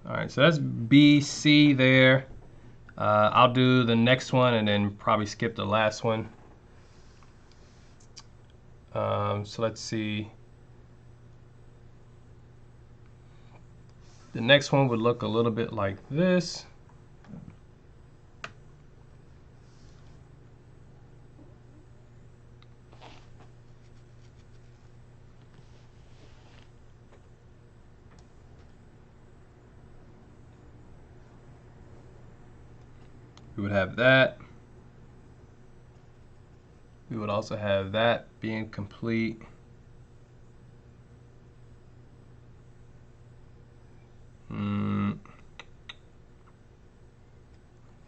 right, so that's BC there. I'll do the next one and then probably skip the last one. So let's see. The next one would look a little bit like this. We would have that. We would also have that being complete.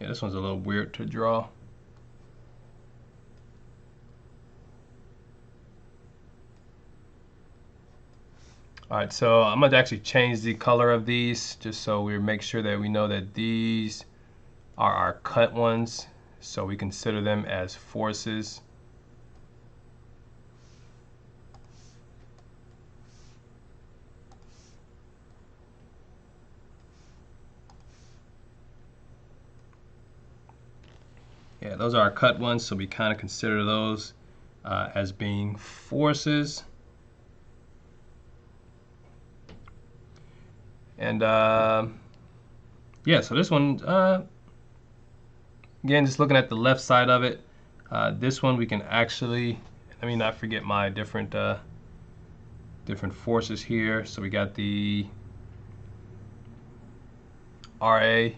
Yeah, this one's a little weird to draw. All right, so I'm going to actually change the color of these just so we make sure that we know that these are our cut ones, so we consider them as forces. Yeah, those are our cut ones, so we kind of consider those as being forces. And yeah, so this one, again, just looking at the left side of it, this one we can actually, let me not forget my different forces here. So we got the RA,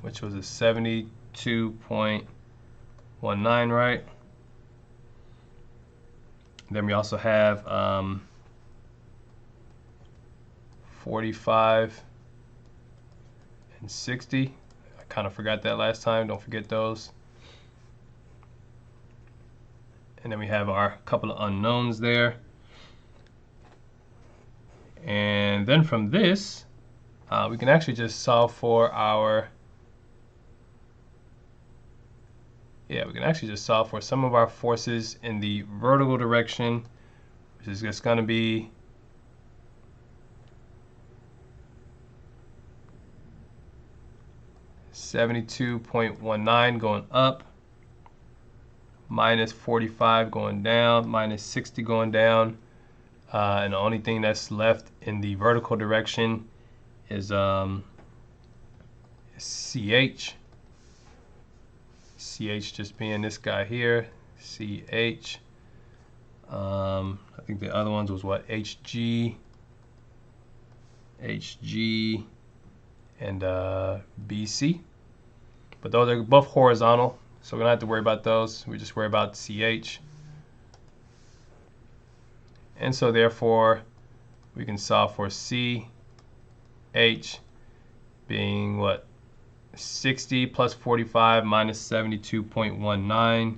which was a 72.19, right? Then we also have 45 and 60. I kind of forgot that last time. Don't forget those. And then we have our couple of unknowns there. And then from this, we can actually just solve for our, yeah, we can actually just solve for some of our forces in the vertical direction, which is just going to be $72.19 going up, minus 45 going down, minus 60 going down, and the only thing that's left in the vertical direction is CH. CH just being this guy here, CH. I think the other ones was what, HG, HG, and BC. But those are both horizontal, so we don't have to worry about those. We just worry about CH. And so therefore, we can solve for CH being what? 60 plus 45 minus 72.19,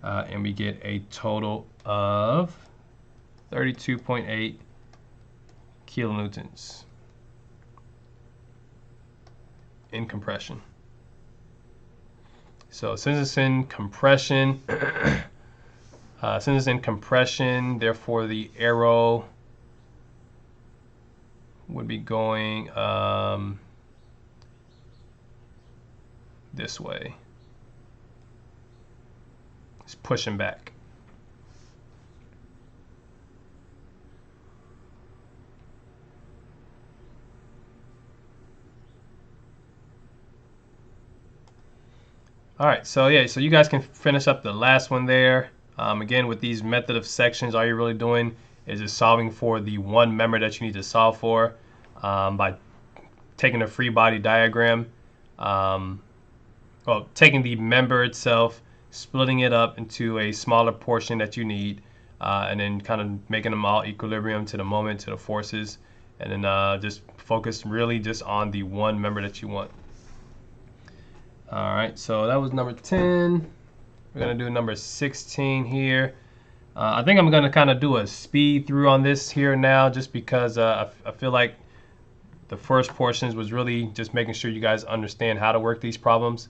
and we get a total of 32.8 kilonewtons in compression. So since it's in compression, therefore the arrow would be going this way. It's pushing back. All right, so yeah, so you guys can finish up the last one there. Again, with these method of sections, all you're really doing is just solving for the one member that you need to solve for by taking a free body diagram. Well, taking the member itself, splitting it up into a smaller portion that you need, and then kind of making them all equilibrium to the moment, to the forces, and then just focus really just on the one member that you want. All right, so that was number 10. We're gonna do number 16 here. I think I'm gonna kind of do a speed through on this here now, just because I feel like the first portions was really just making sure you guys understand how to work these problems,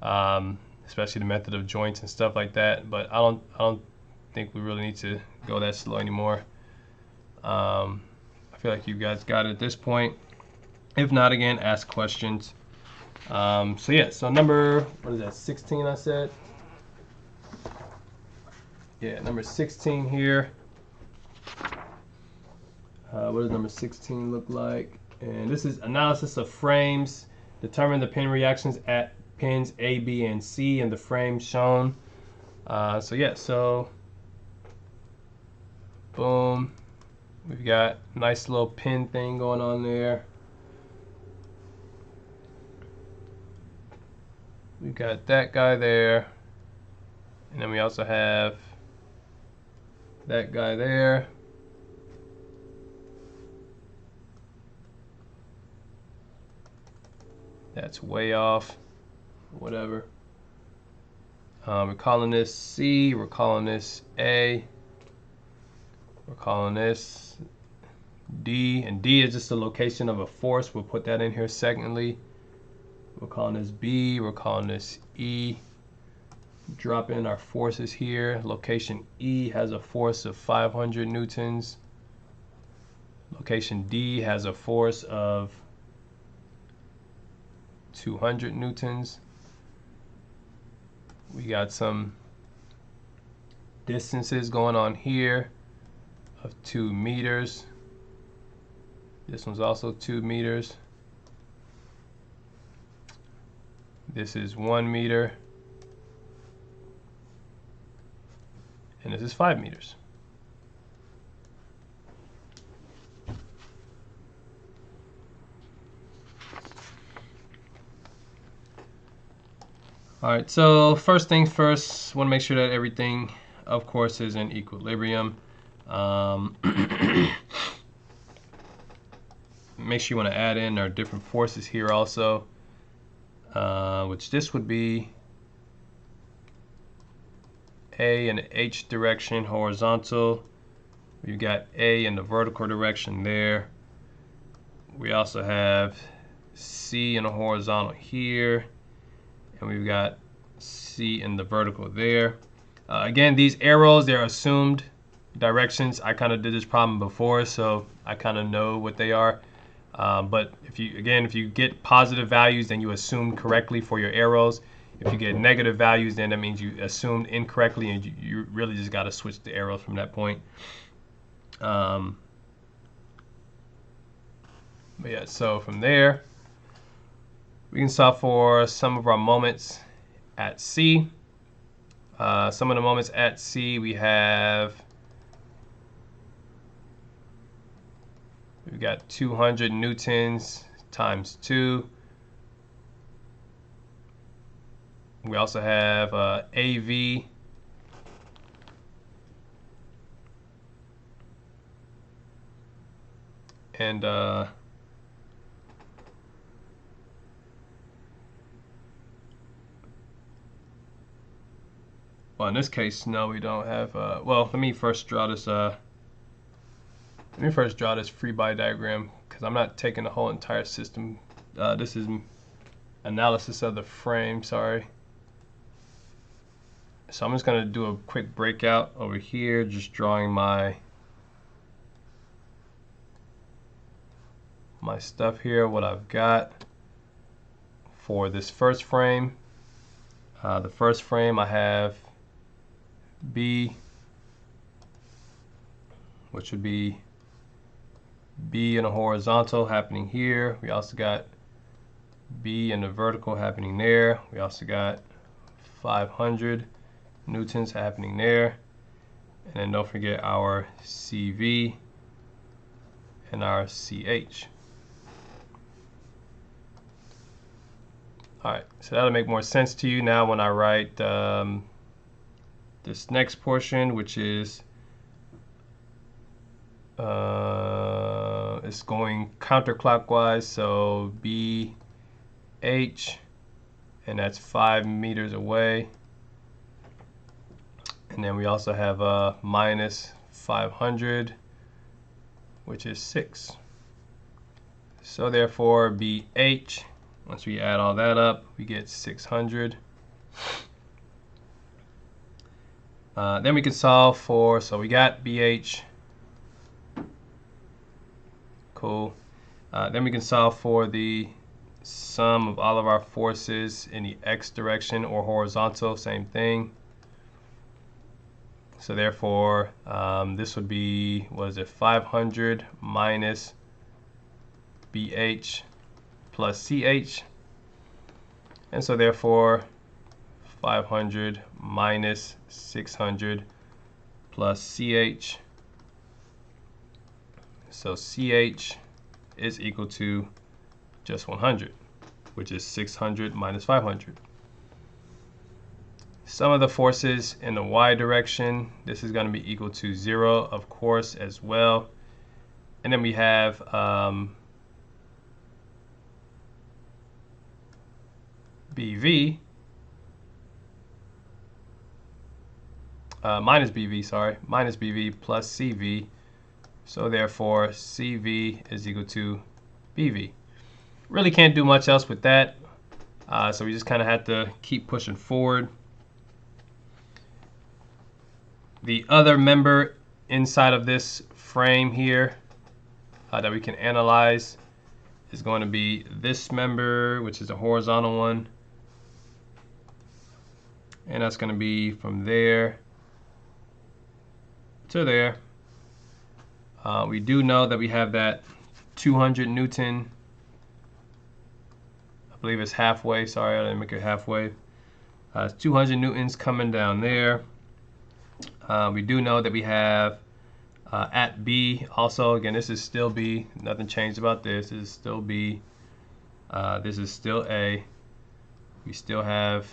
especially the method of joints and stuff like that. But I don't think we really need to go that slow anymore. I feel like you guys got it at this point. If not, again, ask questions. So yeah, so number, what is that, 16 I said? Yeah, number 16 here. What does number 16 look like? And this is analysis of frames. Determine the pin reactions at pins A, B, and C in the frame shown. So yeah, so boom. We've got a nice little pin thing going on there. We've got that guy there. And then we also have that guy there. That's way off, whatever. We're calling this C, we're calling this A, we're calling this D, and D is just the location of a force. We'll put that in here secondly. We're calling this B, we're calling this E. Drop in our forces here. Location E has a force of 500 newtons. Location D has a force of 200 newtons. We got some distances going on here of 2 meters. This one's also 2 meters. This is 1 meter. And this is 5 meters. All right, so first things first, want to make sure that everything, of course, is in equilibrium. Make sure you want to add in our different forces here also, which this would be A in the H direction, horizontal. We've got A in the vertical direction there. We also have C in the horizontal here. And we've got C in the vertical there. Again, these arrows, they're assumed directions. I kind of did this problem before, so I kind of know what they are. But if you get positive values, then you assume correctly for your arrows. If you get negative values, then that means you assumed incorrectly, and you really just got to switch the arrows from that point. But yeah, so from there, we can solve for some of our moments at C. Some of the moments at C, we've got 200 newtons times 2. We also have AV, and well, in this case, no, we don't have. Well, let me first draw this. Free body diagram, because I'm not taking the whole entire system. This is analysis of the frame. Sorry. So I'm just going to do a quick breakout over here, just drawing my stuff here, what I've got for this first frame. The first frame, I have B, which would be B in a horizontal happening here. We also got B in the vertical happening there. We also got 500 newtons happening there. And then don't forget our CV and our CH. All right, so that'll make more sense to you now when I write this next portion, which is it's going counterclockwise, so BH, and that's 5 meters away. And then we also have minus 500, which is 6. So therefore BH, once we add all that up, we get 600. Then we can solve for, so we got BH. Cool. Then we can solve for the sum of all of our forces in the x direction or horizontal, same thing. So therefore, this would be, what is it, 500 minus BH plus CH. And so therefore, 500 minus 600 plus CH. So CH is equal to just 100, which is 600 minus 500. Sum of the forces in the y direction, this is going to be equal to 0, of course, as well. And then we have BV, minus BV plus CV. So therefore, CV is equal to BV. Really can't do much else with that. So we just kind of have to keep pushing forward. The other member inside of this frame here that we can analyze is going to be this member, which is a horizontal one. And that's going to be from there to there. We do know that we have that 200 Newton. I believe it's halfway. Sorry, I didn't make it halfway. It's 200 Newtons coming down there. We do know that we have at B also. Again, this is still B. Nothing changed about this. This is still B. This is still A. We still have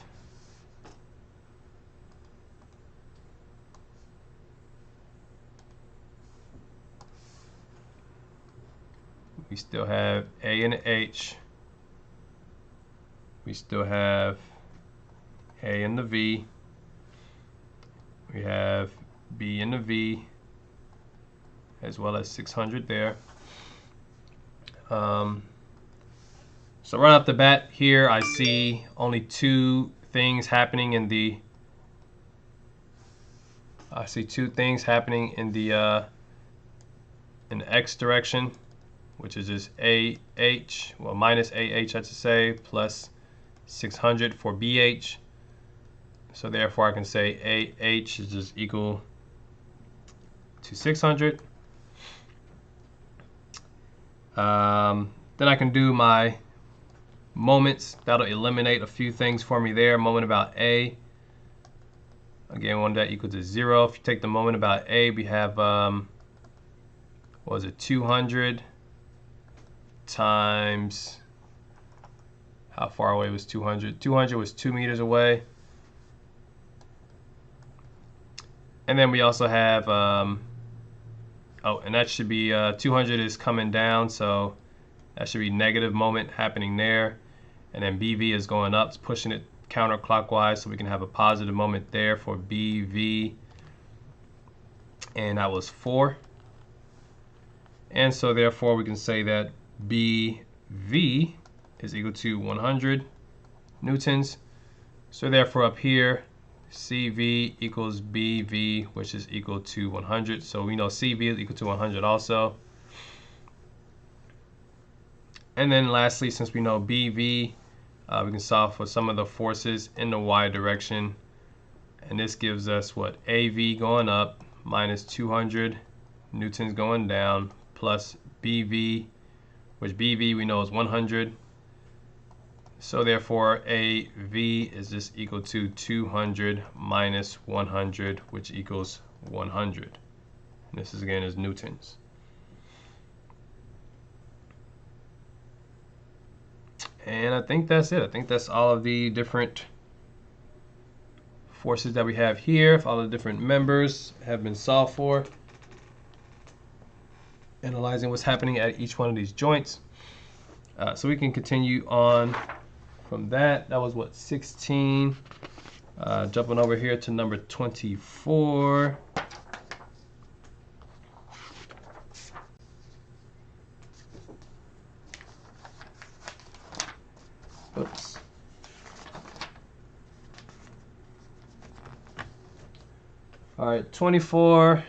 A and H. We still have A and the V. We have B and the V, as well as 600 there. So right off the bat here, I see only two things happening in the. I see two things happening in the X direction, which is just AH, well, minus AH, I should say, plus 600 for BH. So therefore I can say AH is just equal to 600. Then I can do my moments. That'll eliminate a few things for me there. Moment about A. Again, one that equal to 0. If you take the moment about A, we have, what was it, 200 times, how far away was 200? 200 was 2 meters away. And then we also have, oh, and that should be, 200 is coming down, so that should be negative moment happening there. And then BV is going up, it's pushing it counterclockwise, so we can have a positive moment there for BV. And that was 4. And so therefore we can say that BV is equal to 100 newtons. So therefore up here, CV equals BV, which is equal to 100. So we know CV is equal to 100 also. And then lastly, since we know BV, we can solve for some of the forces in the y direction. And this gives us what? AV going up minus 200 newtons going down plus BV, which BV we know is 100. So therefore AV is just equal to 200 minus 100, which equals 100. And this is again is newtons. And I think that's it. I think that's all of the different forces that we have here. If all the different members have been solved for. Analyzing what's happening at each one of these joints. So we can continue on from that. That was what, 16. Jumping over here to number 24. Oops. All right, 24.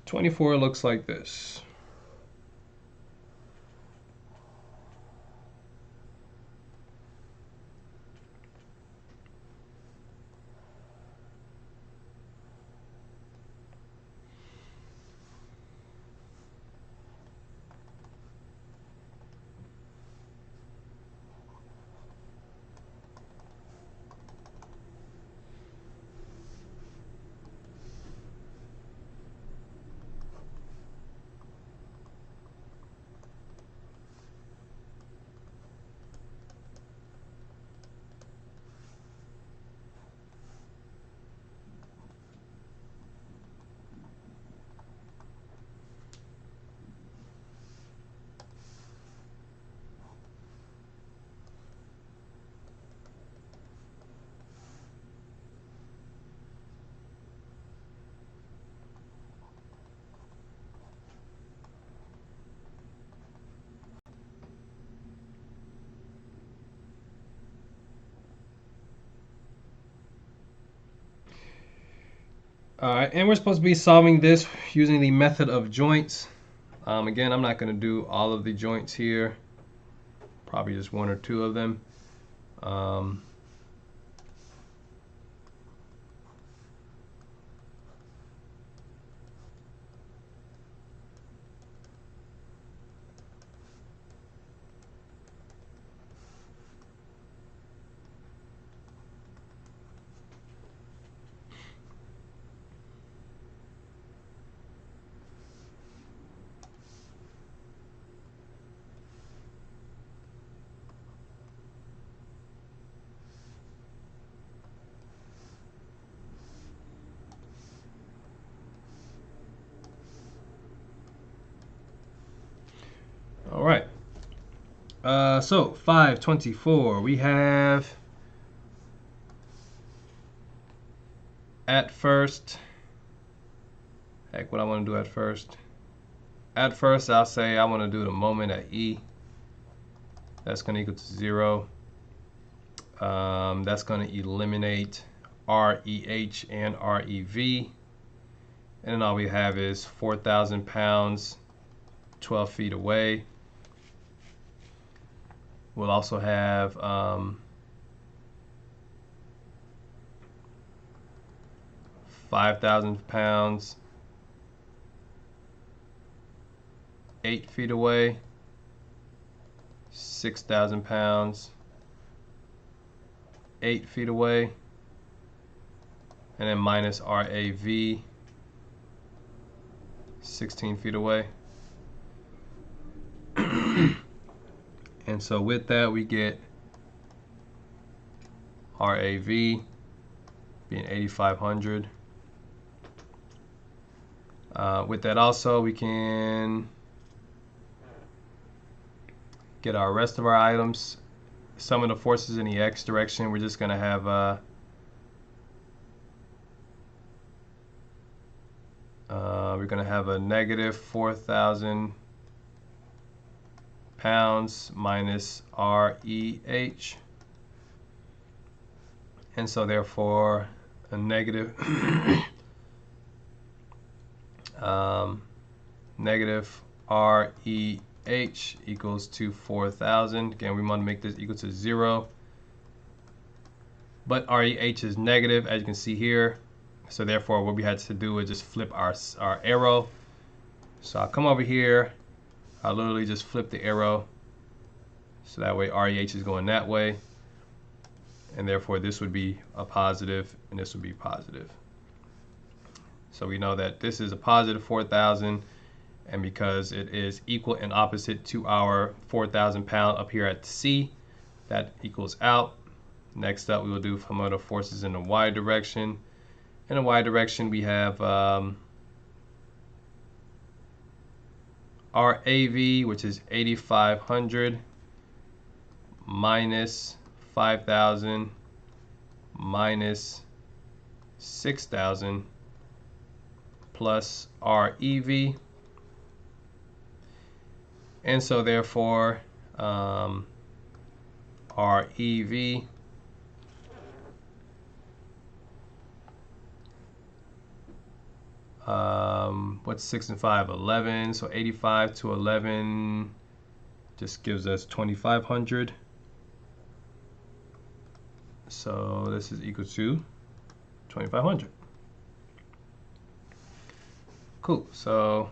'24 looks like this. All right, and we're supposed to be solving this using the method of joints. Again, I'm not going to do all of the joints here, probably just one or two of them. All right. So 524, we have at first, heck, what I want to do at first. At first, I'll say I want to do the moment at E. That's going to equal to 0. That's going to eliminate REH and REV. And then all we have is 4,000 pounds, 12 feet away. We'll also have 5,000 pounds, 8 feet away. 6,000 pounds, 8 feet away. And then minus RAV, 16 feet away. And so with that, we get RAV being 8,500. With that also, we can get our rest of our items. Some of the forces in the X direction, we're just going to have we're going to have a negative 4,000 pounds minus REH, and so therefore a negative negative REH equals to 4,000. Again, we want to make this equal to 0, but REH is negative, as you can see here. So therefore, what we had to do is just flip our arrow. So I'll come over here. I'll literally just flip the arrow. So that way REH is going that way. And therefore, this would be a positive, and this would be positive. So we know that this is a positive 4,000. And because it is equal and opposite to our 4,000 pound up here at C, that equals out. Next up, we will do motor forces in the Y direction. In the Y direction, we have RAV, which is 8,500 minus 5,000 minus 6,000 plus REV. And so therefore, REV what's 6 and 5? 11. So 85 to 11 just gives us 2,500. So this is equal to 2,500. Cool. So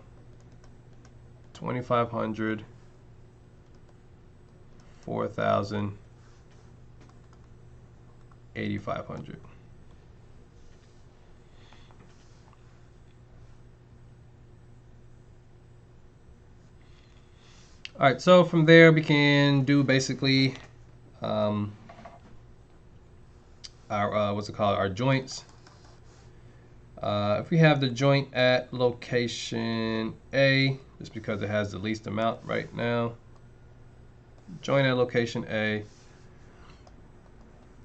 2,500, 4,000, 8,500. All right, so from there we can do basically our our joints. If we have the joint at location A, just because it has the least amount right now, joint at location A,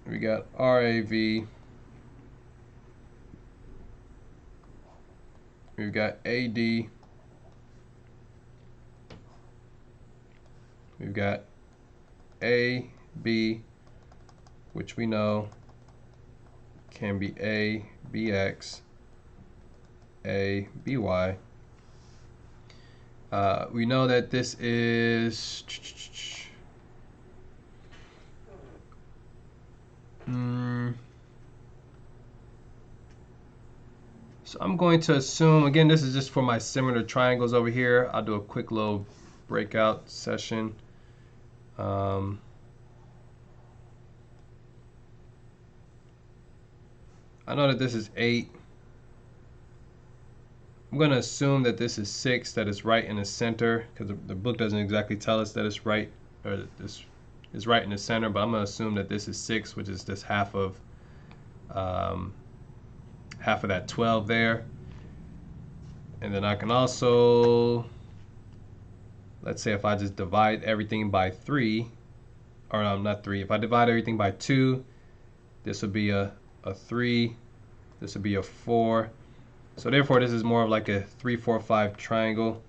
we got RAV, we've got AD, we've got AB, which we know can be ABX, ABY. We know that this is so I'm going to assume, again, this is just for my similar triangles over here. I'll do a quick little breakout session. I know that this is 8. I'm going to assume that this is 6, that it's right in the center, because the book doesn't exactly tell us that it's right, or this is right in the center, but I'm going to assume that this is 6, which is just half of that 12 there. And then I can also, let's say if I just divide everything by 3, or no, not 3, if I divide everything by 2, this would be a 3, this would be a 4. So therefore, this is more of like a 3, 4, 5 triangle.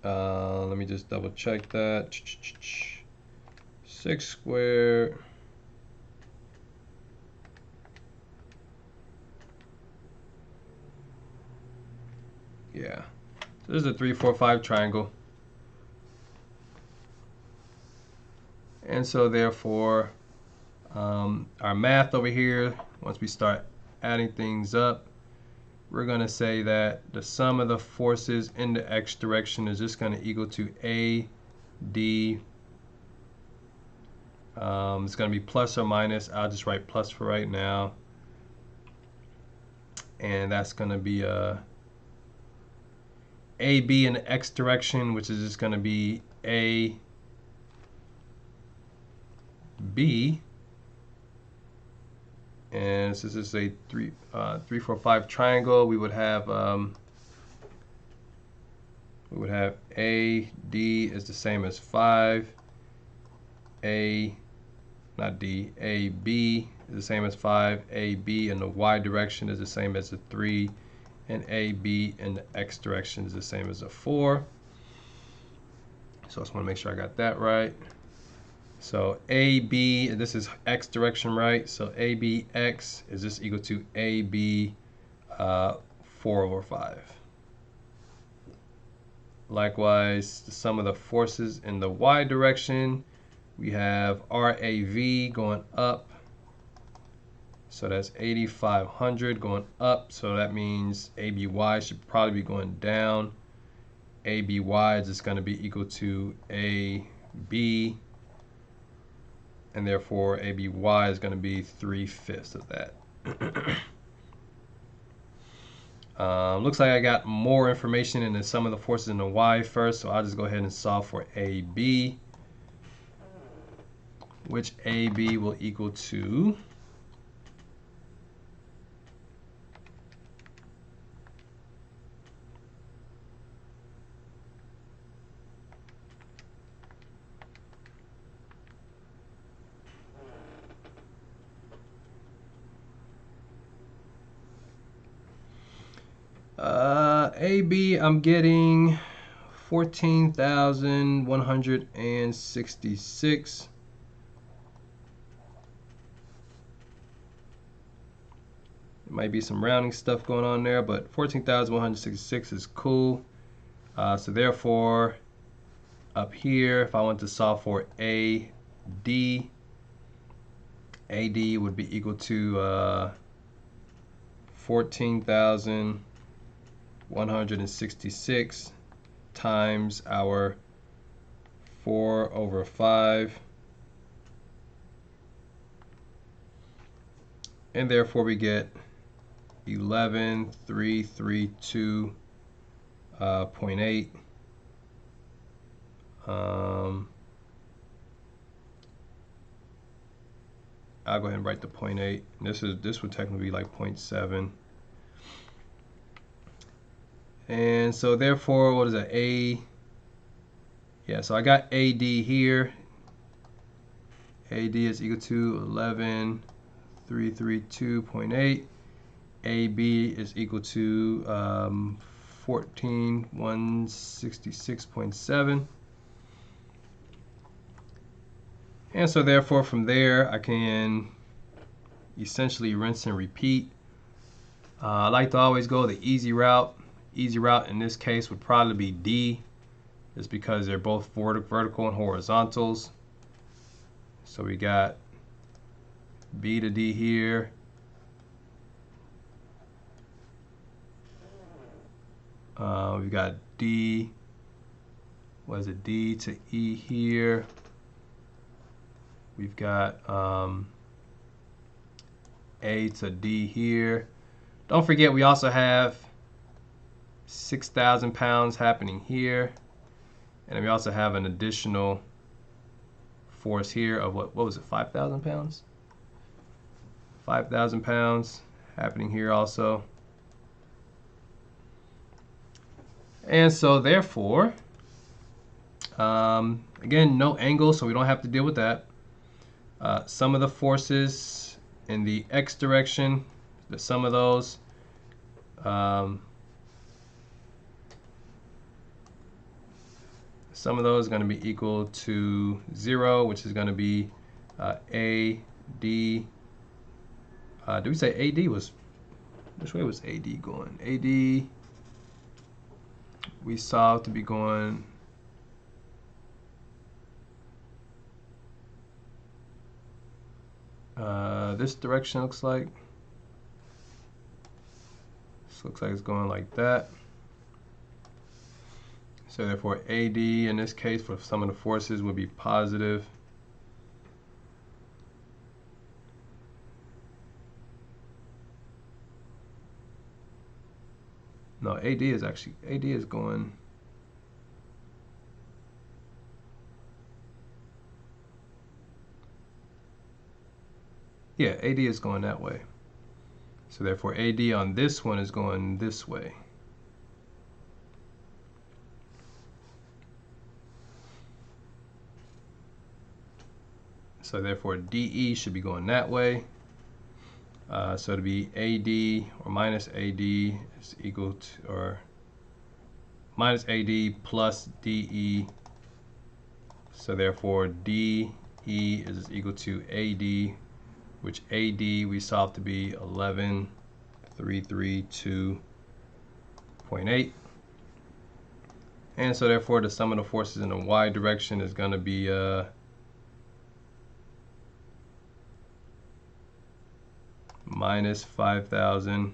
Let me just double check that. 6 squared yeah. So this is a 3, 4, 5 triangle. And so therefore, our math over here, once we start adding things up, we're going to say that the sum of the forces in the x direction is just going to equal to AD. It's going to be plus or minus. I'll just write plus for right now. And that's going to be AB in the x direction, which is just going to be AB. And since this is a 3, 4, 5 triangle, we would have AD is the same as 5. AB is the same as 5. AB in the y direction is the same as a 3, and AB in the x direction is the same as a 4. So I just want to make sure I got that right. So AB, this is x direction, right? So ABX is just equal to AB 4 over 5. Likewise, the sum of the forces in the y direction, we have RAV going up. So that's 8,500 going up. So that means ABY should probably be going down. ABY is just going to be equal to AB. And therefore ABY is going to be 3/5 of that. Looks like I got more information in the sum of the forces in the y first, so I'll just go ahead and solve for AB, which AB will equal to AB, I'm getting 14,166. There might be some rounding stuff going on there, but 14,166 is cool. So therefore, up here, if I want to solve for AD, AD would be equal to 14,166 times our 4 over 5. And therefore we get 11,332.8. I'll go ahead and write the 0.8. This would technically be like 0.7. And so therefore, what is that? Yeah, so I got AD here. AD is equal to 11,332.8. AB is equal to 14,166.7. And so therefore from there I can essentially rinse and repeat. I like to always go the easy route. Easy route in this case would probably be D, just because they're both vertical and horizontals. So we got B to D here. We've got D, what is it, D to E here. We've got A to D here. Don't forget we also have 6,000 pounds happening here. And then we also have an additional force here of what was it, 5,000 pounds? 5,000 pounds happening here also. And so therefore, again, no angle, so we don't have to deal with that. Sum of the forces in the x direction, the sum of those, sum of those is going to be equal to 0, which is going to be AD. Did we say AD was, which way was AD going? AD, we saw to be going this direction, looks like. This looks like it's going like that. So therefore AD in this case for some of the forces would be positive. No, AD is going, yeah, AD is going that way. So therefore AD on this one is going this way. So therefore DE should be going that way. So to be AD or minus AD is equal to, or minus AD plus DE. So therefore DE is equal to AD, which AD we solved to be 11,332.8. And so therefore the sum of the forces in the y direction is going to be minus 5,000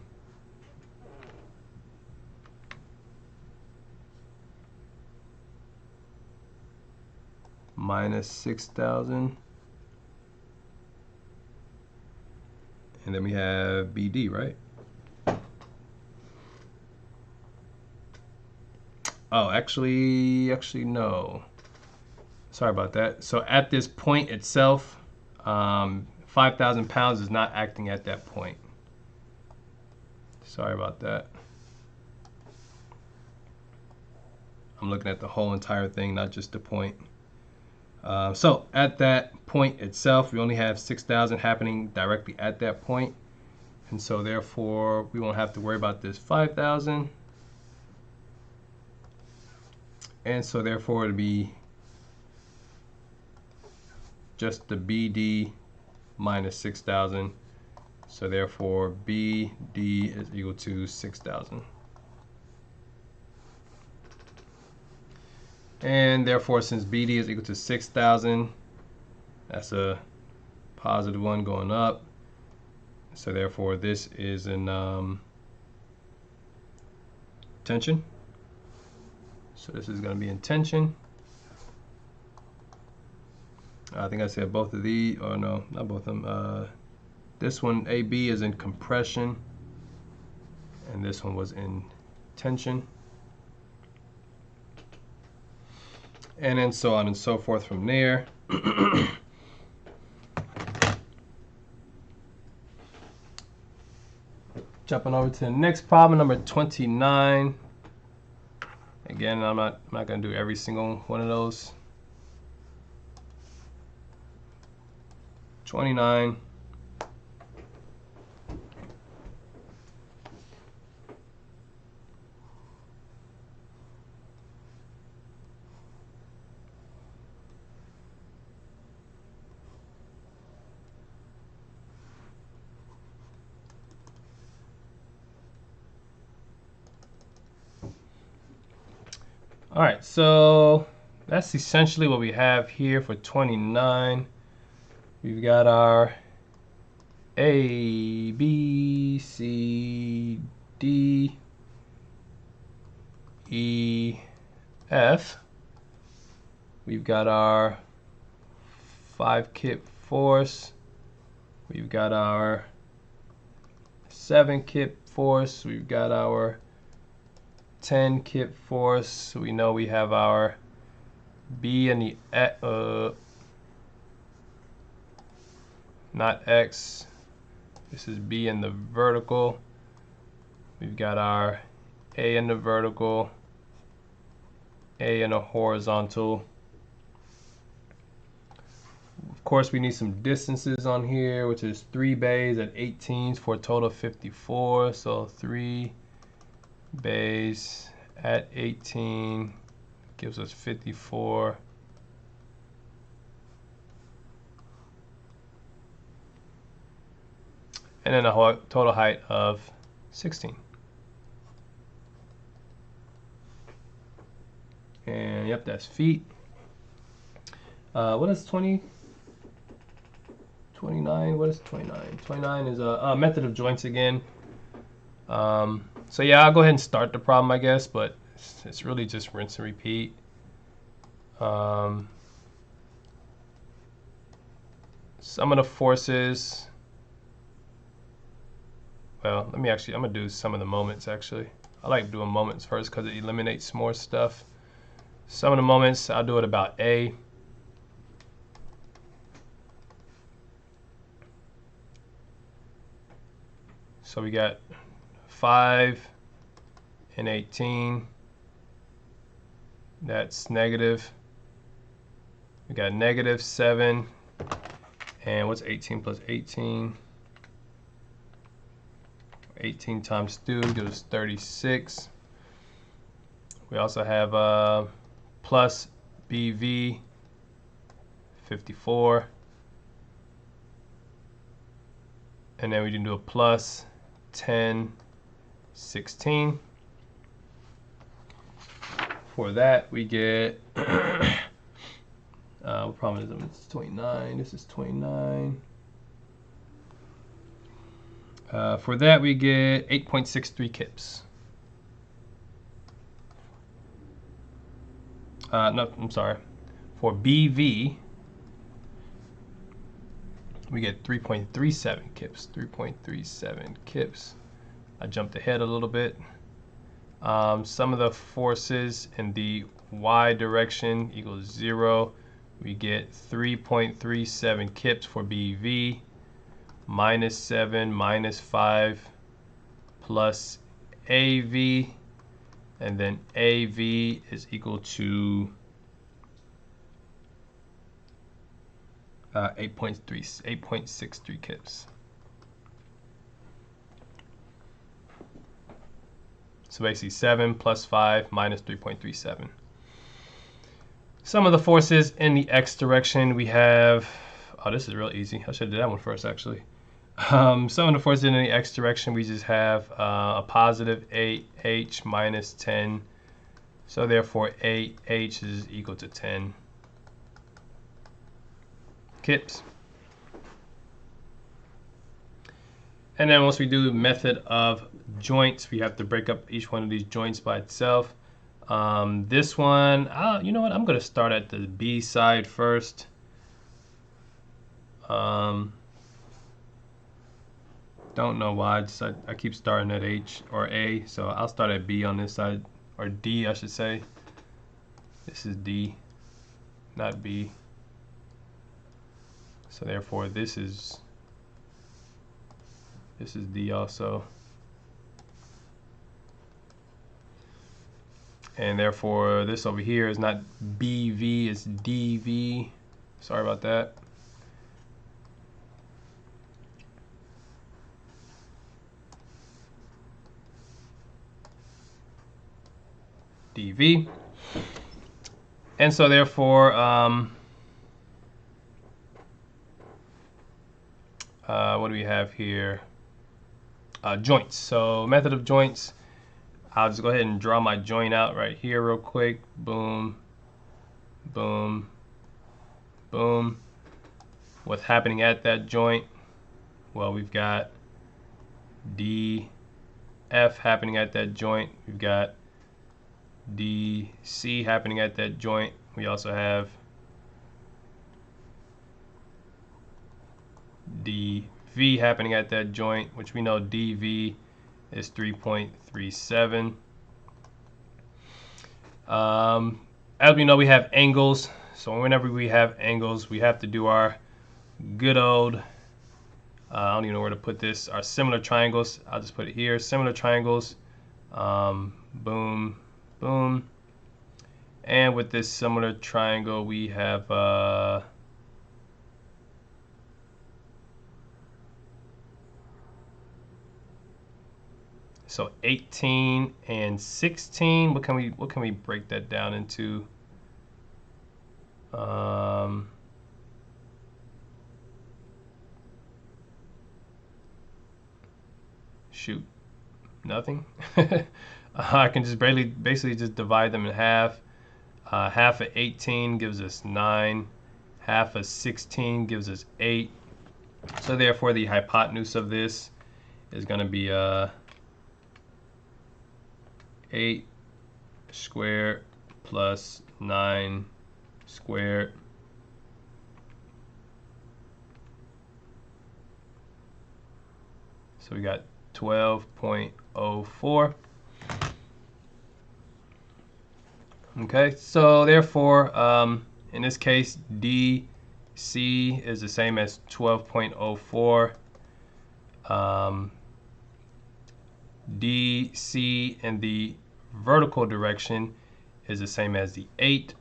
minus 6,000, and then we have BD, right? Oh, actually no. Sorry about that. So at this point itself, 5,000 pounds is not acting at that point. Sorry about that. I'm looking at the whole entire thing, not just the point. So at that point itself, we only have 6,000 happening directly at that point. And so therefore, we won't have to worry about this 5,000. And so therefore, it'll be just the BD minus 6,000. So therefore, BD is equal to 6,000. And therefore, since BD is equal to 6,000, that's a positive one going up. So therefore, this is in tension. So this is going to be in tension. I think I said both of these, or no, not both of them. This one, AB, is in compression, and this one was in tension. And then so on and so forth from there. Jumping over to the next problem, number 29. Again, I'm not going to do every single one of those. 29. All right, so that's essentially what we have here for 29. We've got our A, B, C, D, E, F. We've got our 5 kip force. We've got our 7 kip force. We've got our 10 kip force. So we know we have our B in the not X. This is B in the vertical. We've got our A in the vertical, A in the horizontal. Of course, we need some distances on here, which is 3 bays at 18s for a total of 54. So 3 bays at 18 gives us 54. And then a total height of 16. And yep, that's feet. What is 20? 29, what is 29? 29 is a method of joints again. So yeah, I'll go ahead and start the problem, I guess, but it's really just rinse and repeat. Some of the forces, well, I'm gonna do some of the moments actually. I like doing moments first because it eliminates more stuff. Some of the moments, I'll do it about A. So we got 5 and 18. That's negative. We got negative 7. And what's 18 plus 18? 18 times 2 gives us 36. We also have plus BV, 54. And then we can do a plus 10, 16. For that, we get, what problem is it? It's 29. This is 29. For that, we get 8.63 kips. No, I'm sorry. For BV, we get 3.37 kips. 3.37 kips. I jumped ahead a little bit. Some of the forces in the y direction equals 0. We get 3.37 kips for BV, minus 7, minus 5, plus AV, and then AV is equal to 8.63 kips. So basically 7 plus 5 minus 3.37. Some of the forces in the x direction we have, oh, this is real easy. I should have did that one first actually. Some of the forces in the x direction we just have a positive 8h minus 10. So therefore 8h is equal to 10 kips. And then once we do method of joints, we have to break up each one of these joints by itself. This one, you know what? I'm going to start at the B side first. Don't know why. I keep starting at H or A, so I'll start at B on this side, or D, I should say. This is D, not B. So therefore, this is D also. And therefore, this over here is not BV, it's DV. Sorry about that. DV. And so therefore, what do we have here? Joints. So method of joints. I'll just go ahead and draw my joint out right here real quick. Boom, boom, boom. What's happening at that joint? Well, we've got DF happening at that joint. We've got DC happening at that joint. We also have DV happening at that joint, which we know DV is 3.37. As we know, we have angles. So whenever we have angles, we have to do our good old, I don't even know where to put this, our similar triangles. I'll just put it here, similar triangles. Boom, boom. And with this similar triangle, we have so 18 and 16. What can we break that down into? Shoot, nothing. I can just basically just divide them in half. Half of 18 gives us 9. Half of 16 gives us 8. So therefore the hypotenuse of this is going to be 8 squared plus 9 squared. So we got 12.04. Okay, so therefore, in this case, DC is the same as 12.04. DC in the vertical direction is the same as the 8,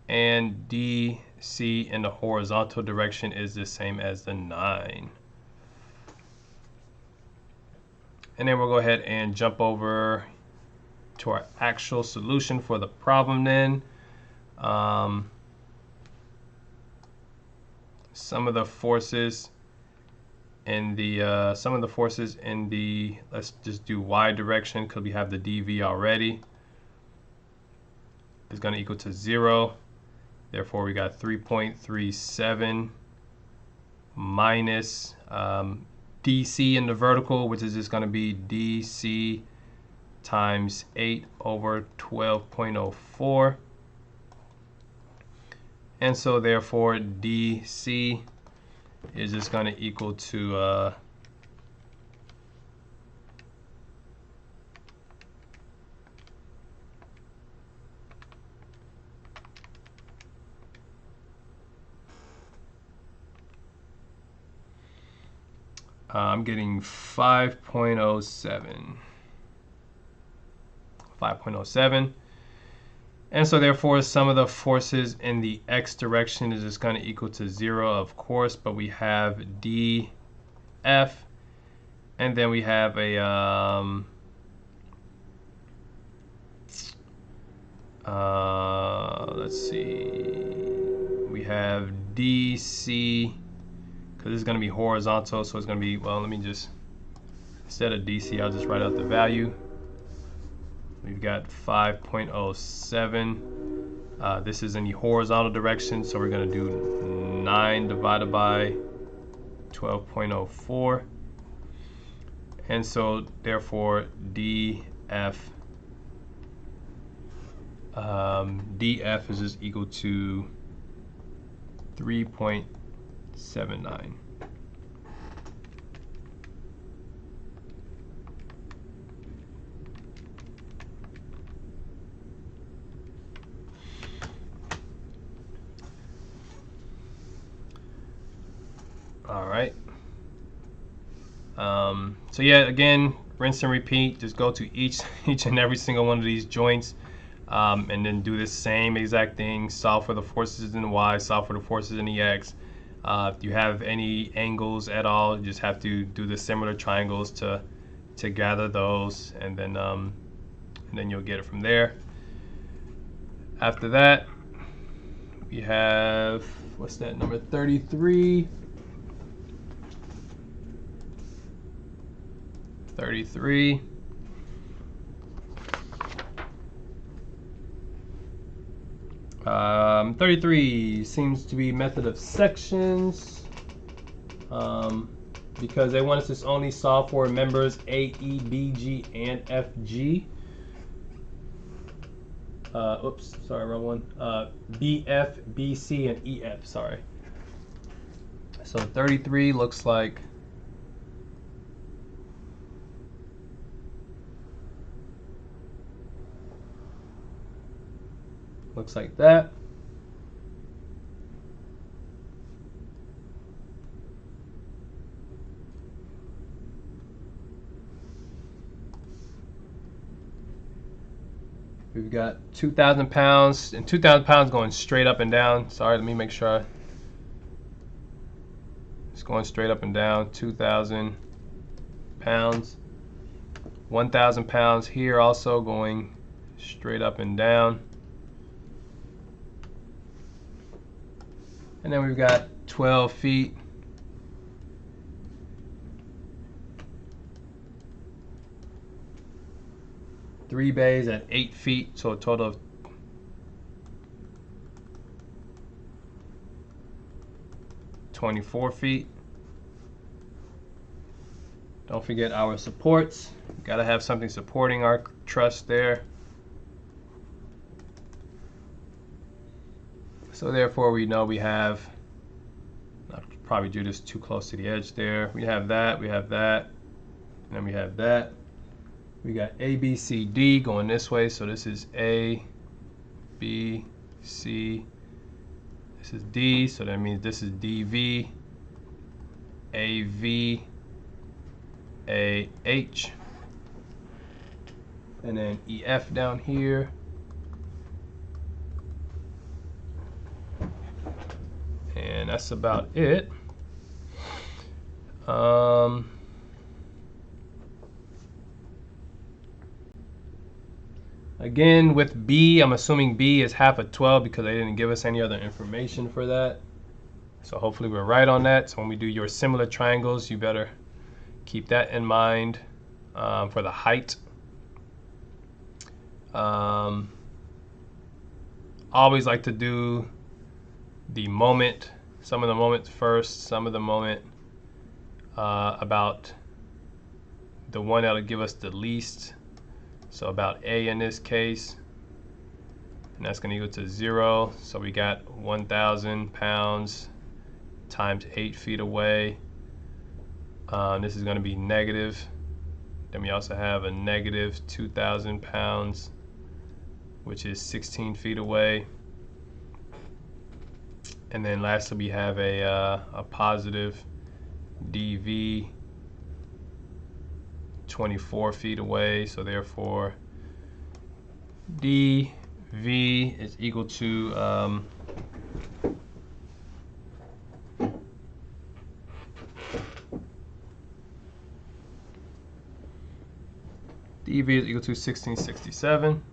and DC in the horizontal direction is the same as the 9. And then we'll go ahead and jump over to our actual solution for the problem then. Some of the forces in the let's just do y direction because we have the dv already, is going to equal to 0. Therefore we got 3.37 minus DC in the vertical, which is just going to be DC times 8 over 12.04. And so therefore DC is just going to equal to I'm getting 5.07. 5.07. And so therefore some of the forces in the x direction is just going to equal to 0, of course, but we have dF, and then we have a let's see, we have DC, because this is going to be horizontal, so it's going to be, well, let me just, instead of DC, I'll just write out the value. We've got 5.07. This is in the horizontal direction, so we're going to do 9 divided by 12.04. And so therefore DF is just equal to 3.79. All right. So yeah, again, rinse and repeat. Just go to each and every single one of these joints, and then do the same exact thing. Solve for the forces in the y, solve for the forces in the x. If you have any angles at all, you just have to do the similar triangles to gather those, and then you'll get it from there. After that, we have, what's that, number 33. 33. Um, 33 seems to be method of sections, because they want us to only solve for members A, E, B, G, and F, G. Oops, sorry, wrong one. B, F, B, C, and E, F, sorry. So 33 looks like that. We've got 2,000 pounds, and 2,000 pounds going straight up and down. Sorry, let me make sure. It's going straight up and down, 2,000 pounds. 1,000 pounds here also going straight up and down. And then we've got 12 feet. Three bays at 8 feet, so a total of 24 feet. Don't forget our supports. Got to have something supporting our truss there. So therefore we know we have, I'll probably do this too close to the edge there. We have that, and then we have that. We got A, B, C, D going this way. So this is A, B, C. This is D, so that means this is DV, AV, AH, and then EF down here. And that's about it. Again, with B, I'm assuming B is half of 12 because they didn't give us any other information for that. So hopefully we're right on that. So when we do your similar triangles, you better keep that in mind for the height. Always like to do the moment, some of the moments first, some of the moment about the one that'll give us the least. So about A in this case, and that's going to equal to 0. So we got 1,000 pounds times 8 feet away. This is going to be negative. Then we also have a negative 2,000 pounds, which is 16 feet away. And then lastly, we have a positive dV, 24 feet away. So therefore, dV is equal to dV is equal to 1667.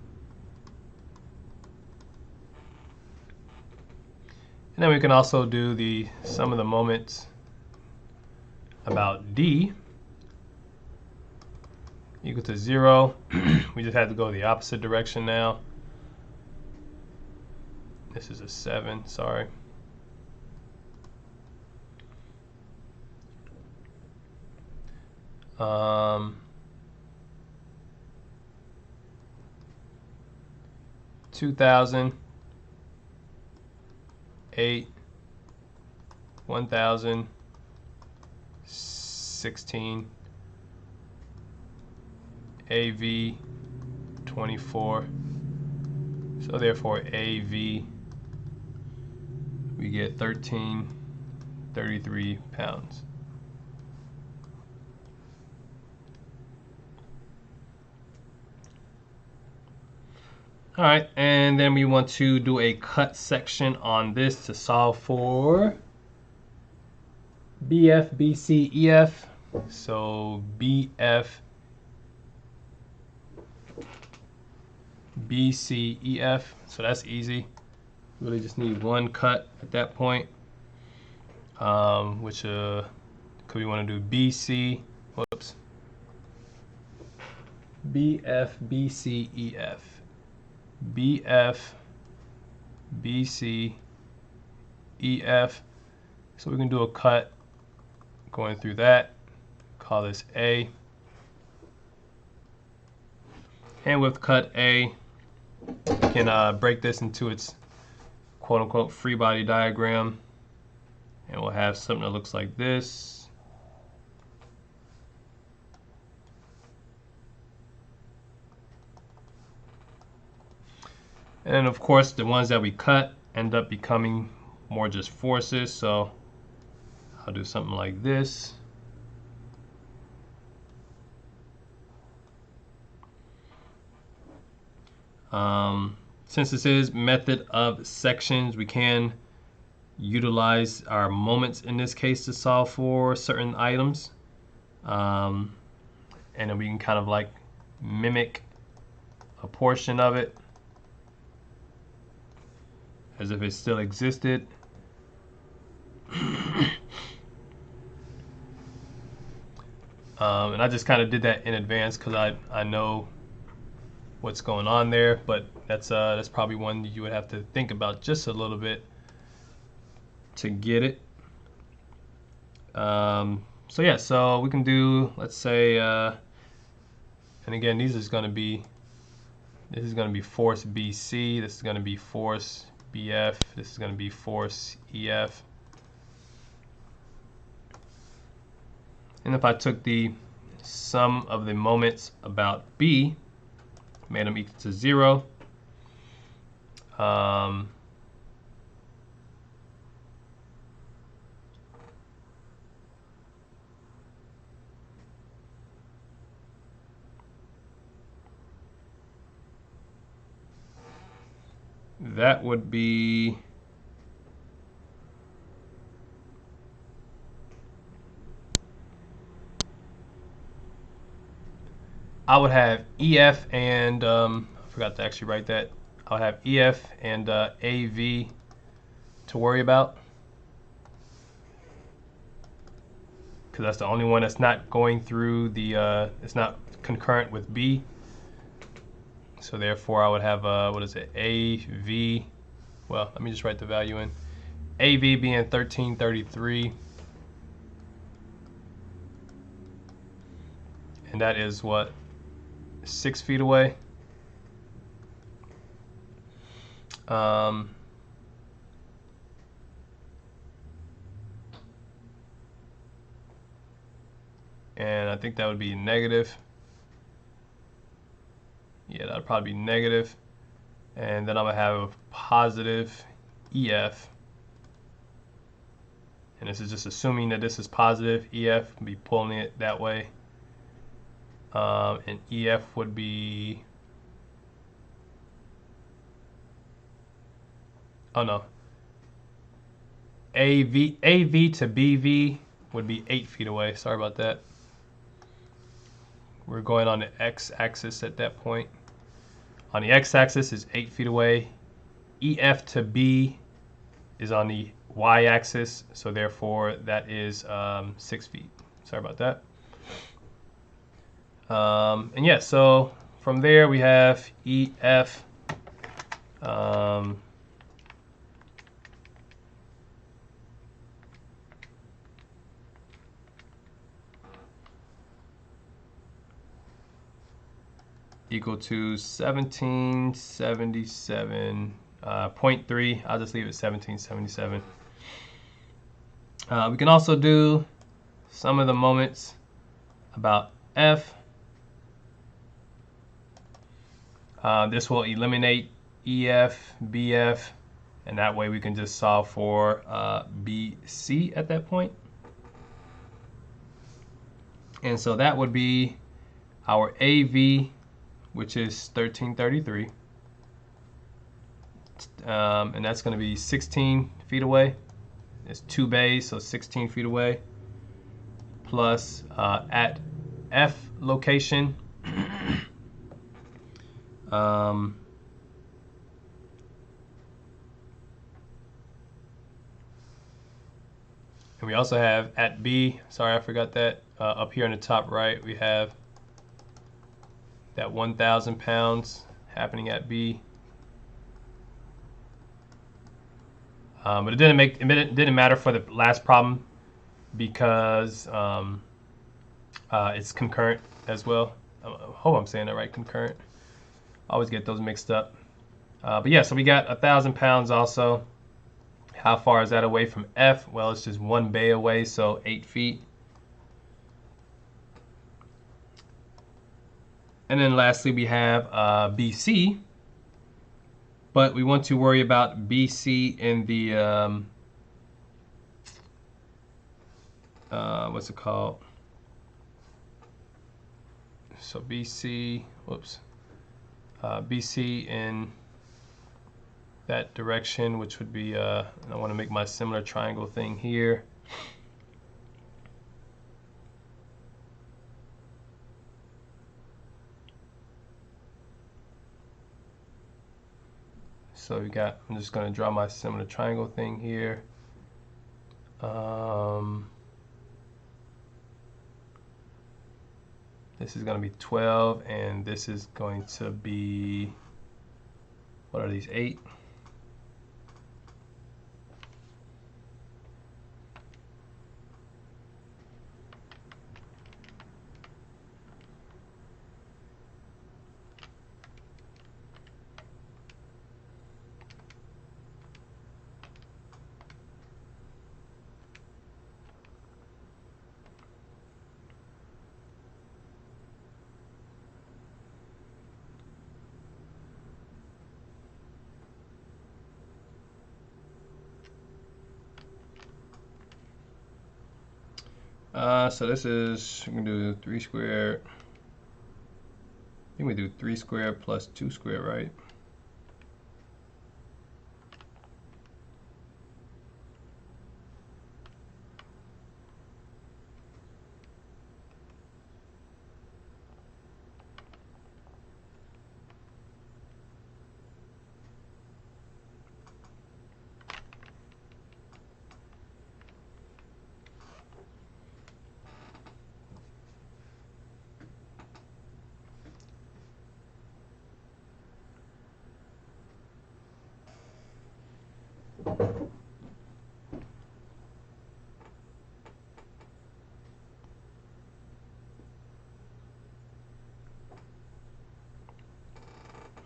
And then we can also do the sum of the moments about D equal to 0. We just have to go the opposite direction now. This is a 7, sorry. Um, 2,000, 8, 1,000, 16, AV, 24. So therefore AV, we get 1,333 pounds. All right, and then we want to do a cut section on this to solve for BF, BC, EF. So BF, BC, EF. So that's easy. Really just need one cut at that point, which could we want to do BC, whoops, BF, BC, EF. BF, BC, EF. So we can do a cut going through that. Call this A. And with cut A, we can break this into its quote-unquote free body diagram. And we'll have something that looks like this. And of course, the ones that we cut end up becoming more just forces. So I'll do something like this. Since this is method of sections, we can utilize our moments in this case to solve for certain items. And then we can kind of like mimic a portion of it as if it still existed. And I just kind of did that in advance because I know what's going on there, but that's probably one you would have to think about just a little bit to get it. So yeah, so we can do, let's say, and again, this is going to be force BC, this is going to be force BF, this is going to be force EF. And if I took the sum of the moments about B, made them equal to 0, that would be I would have EF and I forgot to actually write that. I would have EF and AV to worry about, because that's the only one that's not going through the it's not concurrent with B. So therefore I would have what is it, AV, well, let me just write the value in. AV being 1333, and that is what, 6 feet away. And I think that would be negative. Yeah, that would probably be negative. And then I'm going to have a positive EF. And this is just assuming that this is positive. EF would be pulling it that way. And EF would be, oh no, AV to BV would be 8 feet away. Sorry about that. We're going on the x-axis at that point. On the x-axis is 8 feet away. EF to B is on the y-axis, so therefore that is 6 feet. Sorry about that. And yeah, so from there we have EF equal to 1777.3. I'll just leave it 1777. We can also do some of the moments about F. This will eliminate EF, BF, and that way we can just solve for BC at that point. And so that would be our AV, which is 1333. And that's going to be 16 feet away. It's 2 bays, so 16 feet away. Plus at F location, and we also have at B, sorry I forgot that, up here in the top right we have that 1,000 pounds happening at B. But it didn't matter for the last problem because it's concurrent as well. I hope I'm saying that right, concurrent. I always get those mixed up. But yeah, so we got 1,000 pounds also. How far is that away from F? Well, it's just 1 bay away, so 8 feet. And then lastly, we have BC. But we want to worry about BC in the, what's it called? So BC, whoops. BC in that direction, which would be, I want to make my similar triangle thing here. So we got, I'm just going to draw my similar triangle thing here. This is going to be 12, and this is going to be, what are these, 8? So this is, we can do 3 squared. I think we do 3 squared plus 2 squared, right?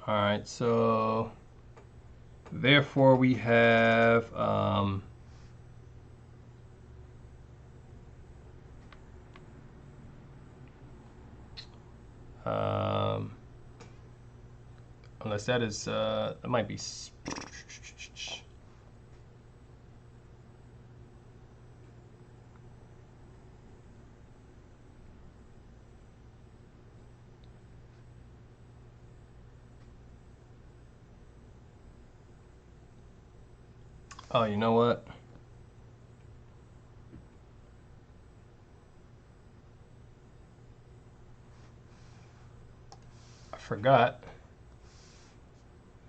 All right, so therefore we have unless that is that might be oh, you know what? I forgot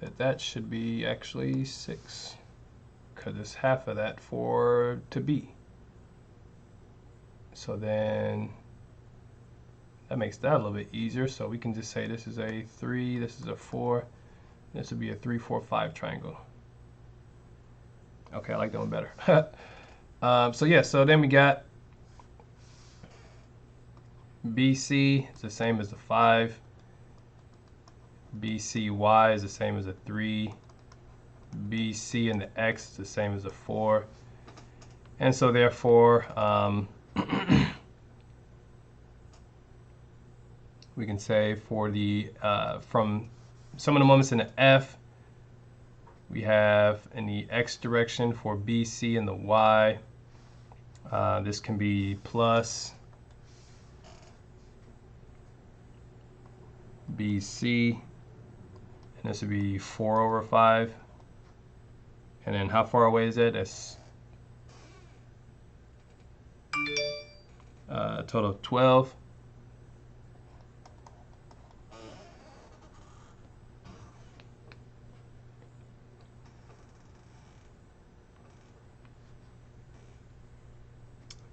that that should be actually 6, because it's half of that for to be. So then that makes that a little bit easier. So we can just say this is a 3, this is a 4, this would be a 3, 4, 5 triangle. Okay, I like that one better. So yeah, so then we got BC, it's the same as the 5. BCY is the same as a 3. BC and the X is the same as a 4. And so therefore, we can say for the, from some of the moments in the F, we have in the X direction for BC and the Y, this can be plus BC, and this would be 4 over 5. And then how far away is it? That's a total of 12.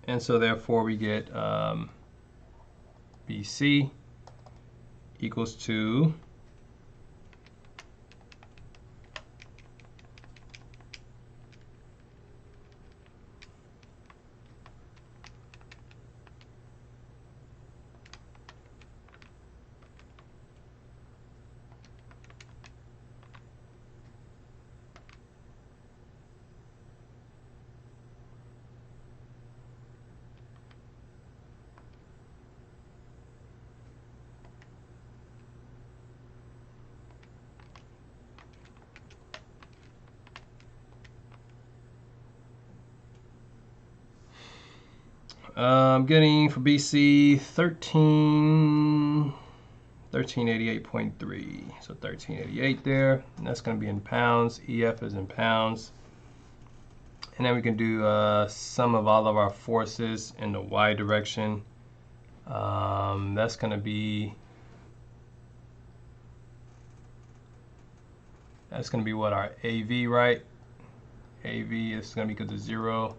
And so therefore we get BC equals to I'm getting for BC 1388.3. So 1388 there. And that's going to be in pounds. EF is in pounds. And then we can do sum of all of our forces in the Y direction. That's going to be what, our AV, right? AV is going to be equal to 0.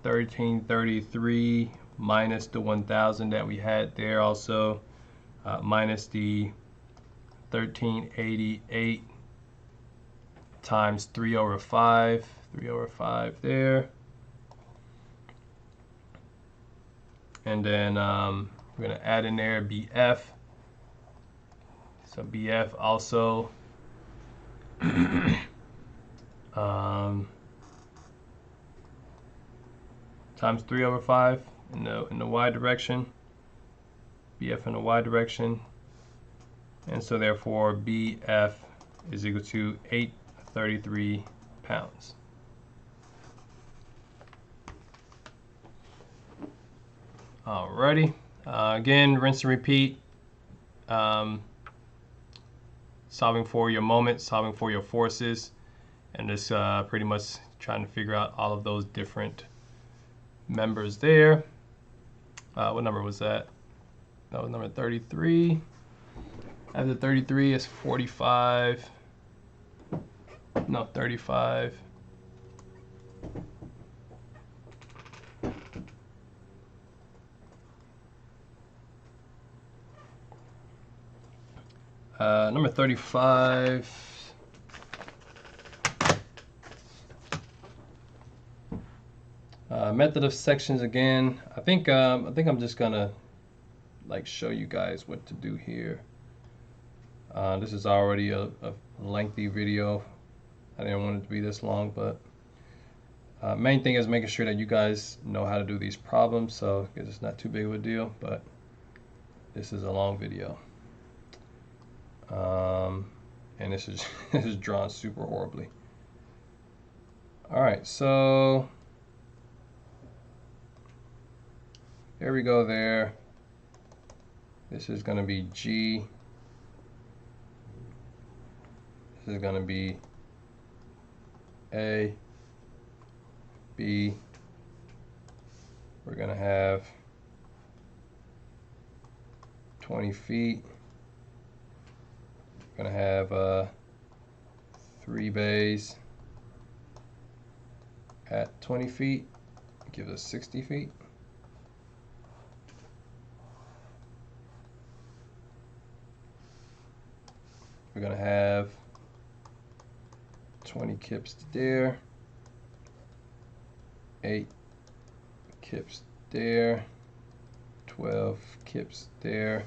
1333 minus the 1000 that we had there also, minus the 1388 times 3 over 5 there. And then we're going to add in there BF. So BF also times 3 over 5 in the y direction, BF in the y direction, and so therefore BF is equal to 833 pounds. Alrighty, again, rinse and repeat, solving for your moments, solving for your forces, and just pretty much trying to figure out all of those different members there. What number was that? That was number 33. After 33 is 45. No, 35. Number 35. Method of sections again. I think I'm just gonna show you guys what to do here. This is already a lengthy video. I didn't want it to be this long, but main thing is making sure that you guys know how to do these problems, so because it's not too big of a deal, but this is a long video. And this is this is drawn super horribly. All right, so there we go there. This is going to be G. This is going to be A, B. We're going to have 20 feet. We're going to have 3 bays at 20 feet. Gives us 60 feet. We're going to have 20 kips there, 8 kips there, 12 kips there.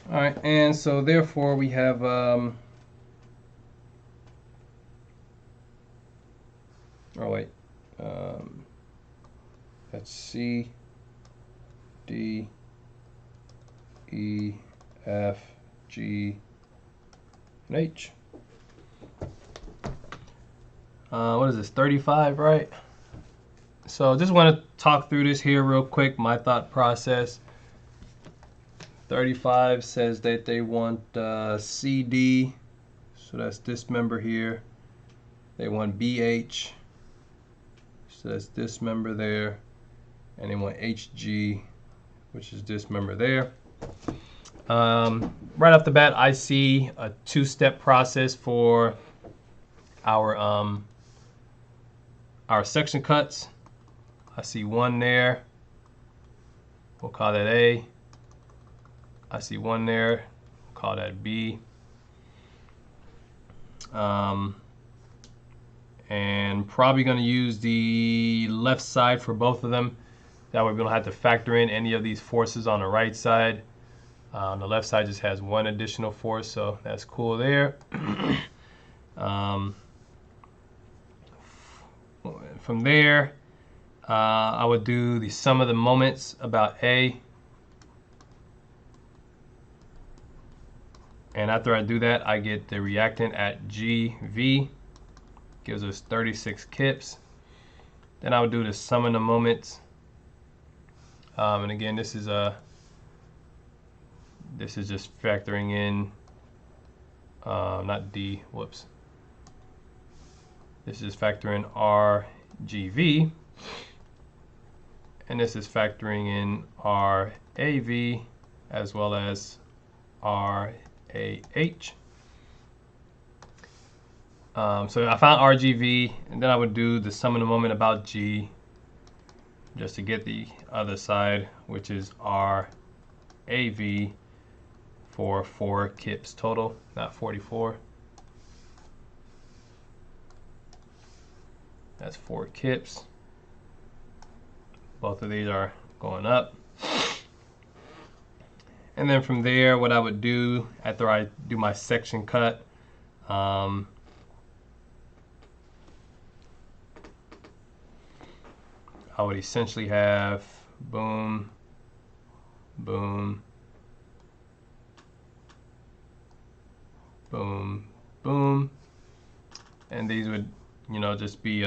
All right, and so therefore we have that's C, D, E, F, G, and H. What is this, 35, right? So just want to talk through this here real quick, my thought process. 35 says that they want CD, so that's this member here. They want BH, so that's this member there. And they want HG, which is this member there. Right off the bat, I see a 2-step process for our section cuts. I see one there. We'll call that A. I see one there. We'll call that B. And probably going to use the left side for both of them. That way we don't have to factor in any of these forces on the right side. The left side just has one additional force, so that's cool there. From there, I would do the sum of the moments about A. And after I do that, I get the reactant at GV. Gives us 36 kips. Then I would do the sum of the moments. And again, this is just factoring in, not D, whoops. This is factoring RGV. and this is factoring in our AV as well as RAH. So I found RGV, and then I would do the sum of the moment about G just to get the other side, which is RAV for 4 kips total, not 44. That's 4 kips. Both of these are going up. And then from there, what I would do after I do my section cut, I would essentially have boom, boom, boom, boom, and these would, you know, just be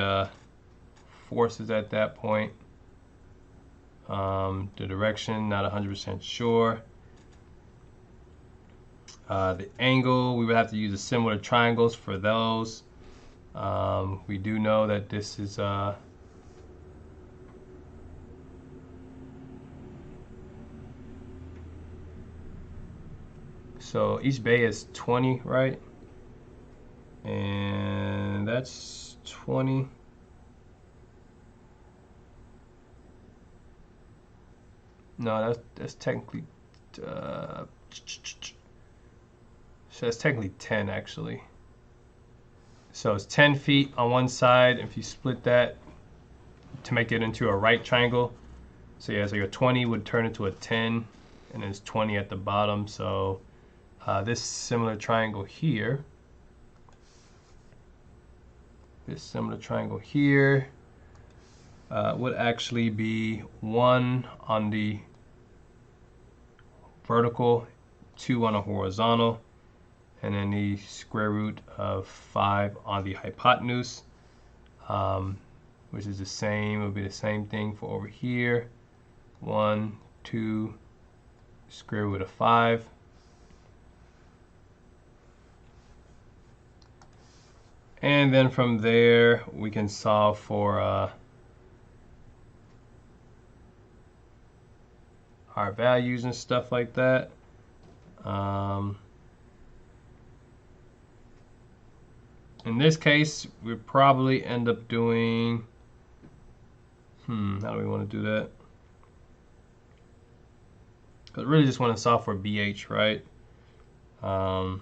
forces at that point. The direction, not 100% sure. The angle, we would have to use a similar triangles for those. We do know that this is so each bay is 20, right? And that's 20. No, that's technically so that's technically 10 actually. So it's 10 feet on one side. If you split that to make it into a right triangle, so yeah, so your 20 would turn into a 10, and there's 20 at the bottom. So this similar triangle here, would actually be 1 on the vertical, 2 on a horizontal, and then the square root of 5 on the hypotenuse, which is the same, it would be the same thing for over here. 1, 2, square root of 5. And then from there, we can solve for our values and stuff like that. In this case, we probably end up doing, how do we want to do that? Because really just want to solve for BH, right? And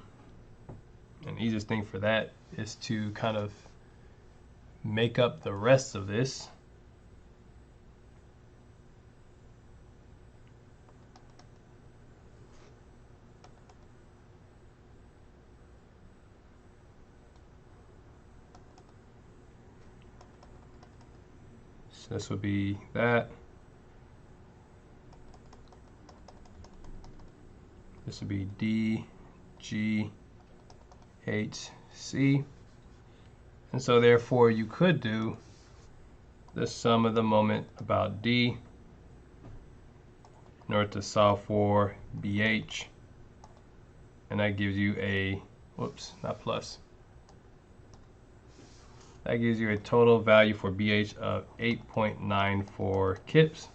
the easiest thing for that is to kind of make up the rest of this. So this would be that. This would be D, G, H, C. And so therefore you could do the sum of the moment about D in order to solve for BH. And that gives you a, whoops, not plus. That gives you a total value for BH of 8.94 kips.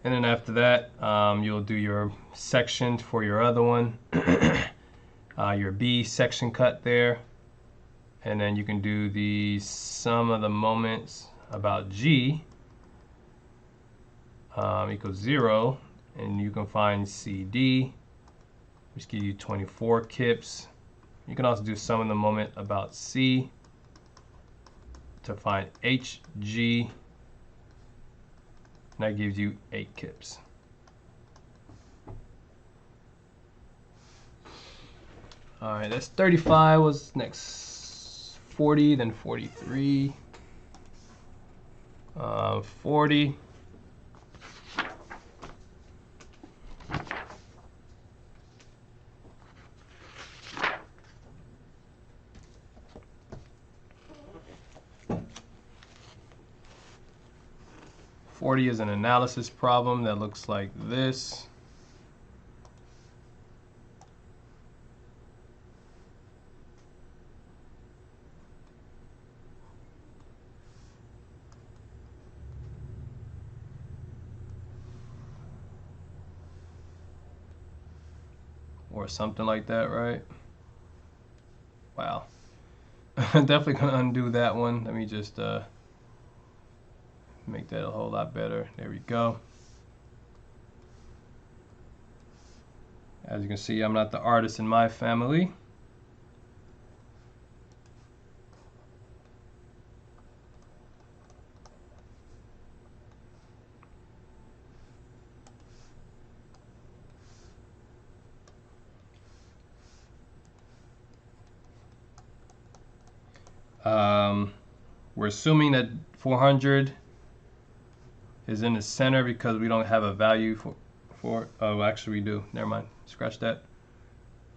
And then after that, you'll do your section for your other one, your B section cut there. And then you can do the sum of the moments about G equals 0. And you can find CD, which gives you 24 kips. You can also do sum of the moment about C to find HG. And that gives you 8 kips. All right, that's 35. What's next? 40, then 43. 40. Forty is an analysis problem that looks like this. or something like that, right? Wow. Definitely gonna undo that one. Let me just make that a whole lot better. There we go. As you can see, I'm not the artist in my family. We're assuming that 400 is in the center because we don't have a value for oh, actually we do. Never mind. Scratch that.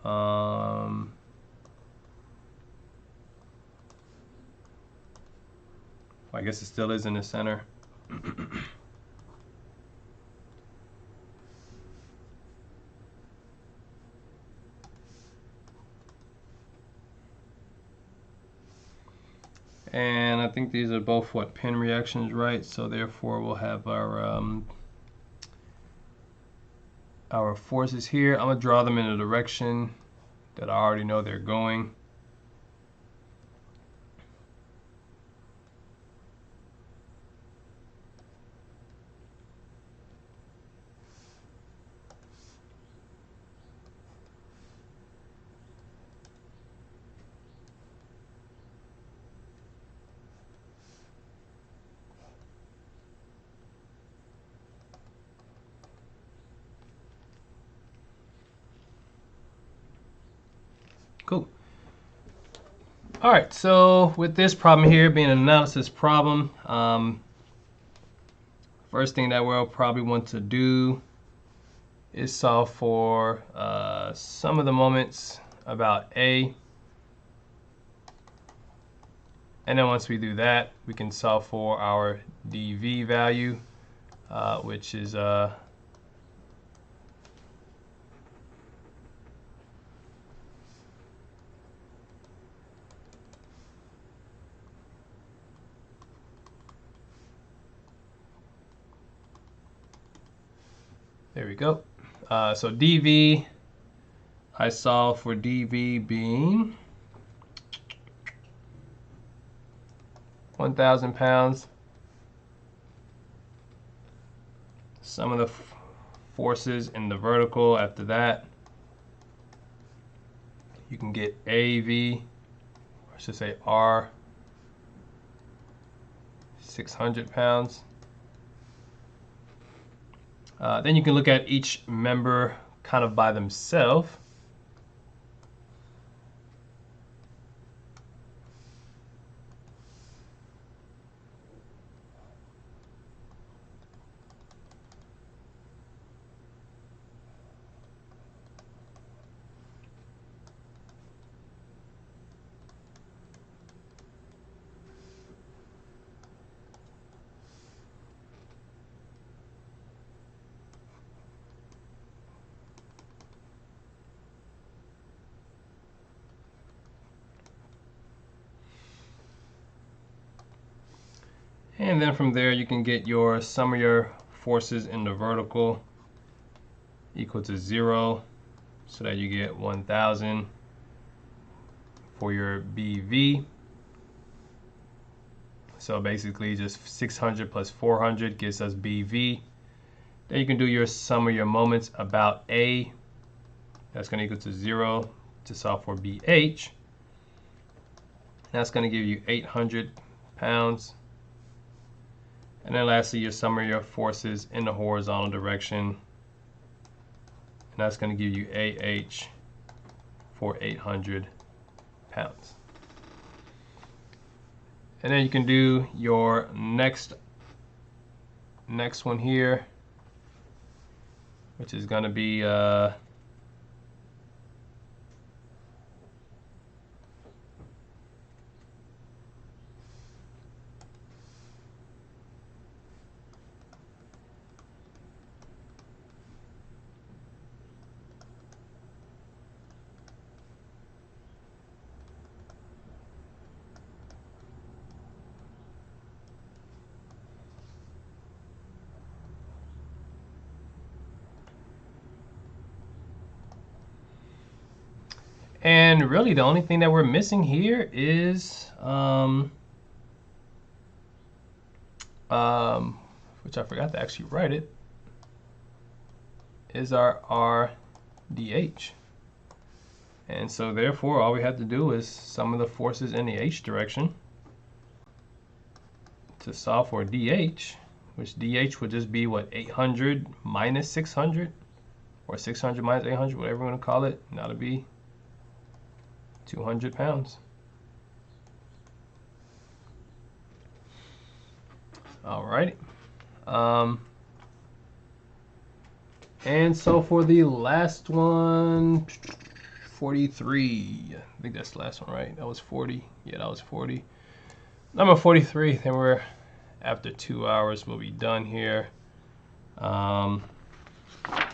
I guess it still is in the center. And I think these are both what, pin reactions, right? So therefore we'll have our forces here. I'm gonna draw them in a direction that I already know they're going. Cool. All right, so with this problem here being an analysis problem, first thing that we'll probably want to do is solve for some of the moments about A. And then once we do that, we can solve for our dV value, which is there we go. So dV, I solve for dV being 1,000 pounds. Some of the forces in the vertical after that. You can get AV, or I should say R, 600 pounds. Then you can look at each member kind of by themselves. And then from there you can get your sum of your forces in the vertical equal to 0, so that you get 1,000 for your BV. So basically just 600 plus 400 gives us BV. Then you can do your sum of your moments about A. That's going to equal to 0 to solve for BH. That's going to give you 800 pounds. And then lastly, your sum of your forces in the horizontal direction. And that's going to give you AH for 800 pounds. And then you can do your next one here, which is going to be And really the only thing that we're missing here is which I forgot to actually write it, is our RDH. And so therefore all we have to do is sum of the forces in the H direction to solve for DH, which DH would just be what, 800 minus 600, or 600 minus 800, whatever you want to call it. And that'll be 200 pounds. All right. And so for the last one, 43. I think that's the last one, right? That was 40. Yeah, that was 40. Number 43. Then we're, after 2 hours, we'll be done here. But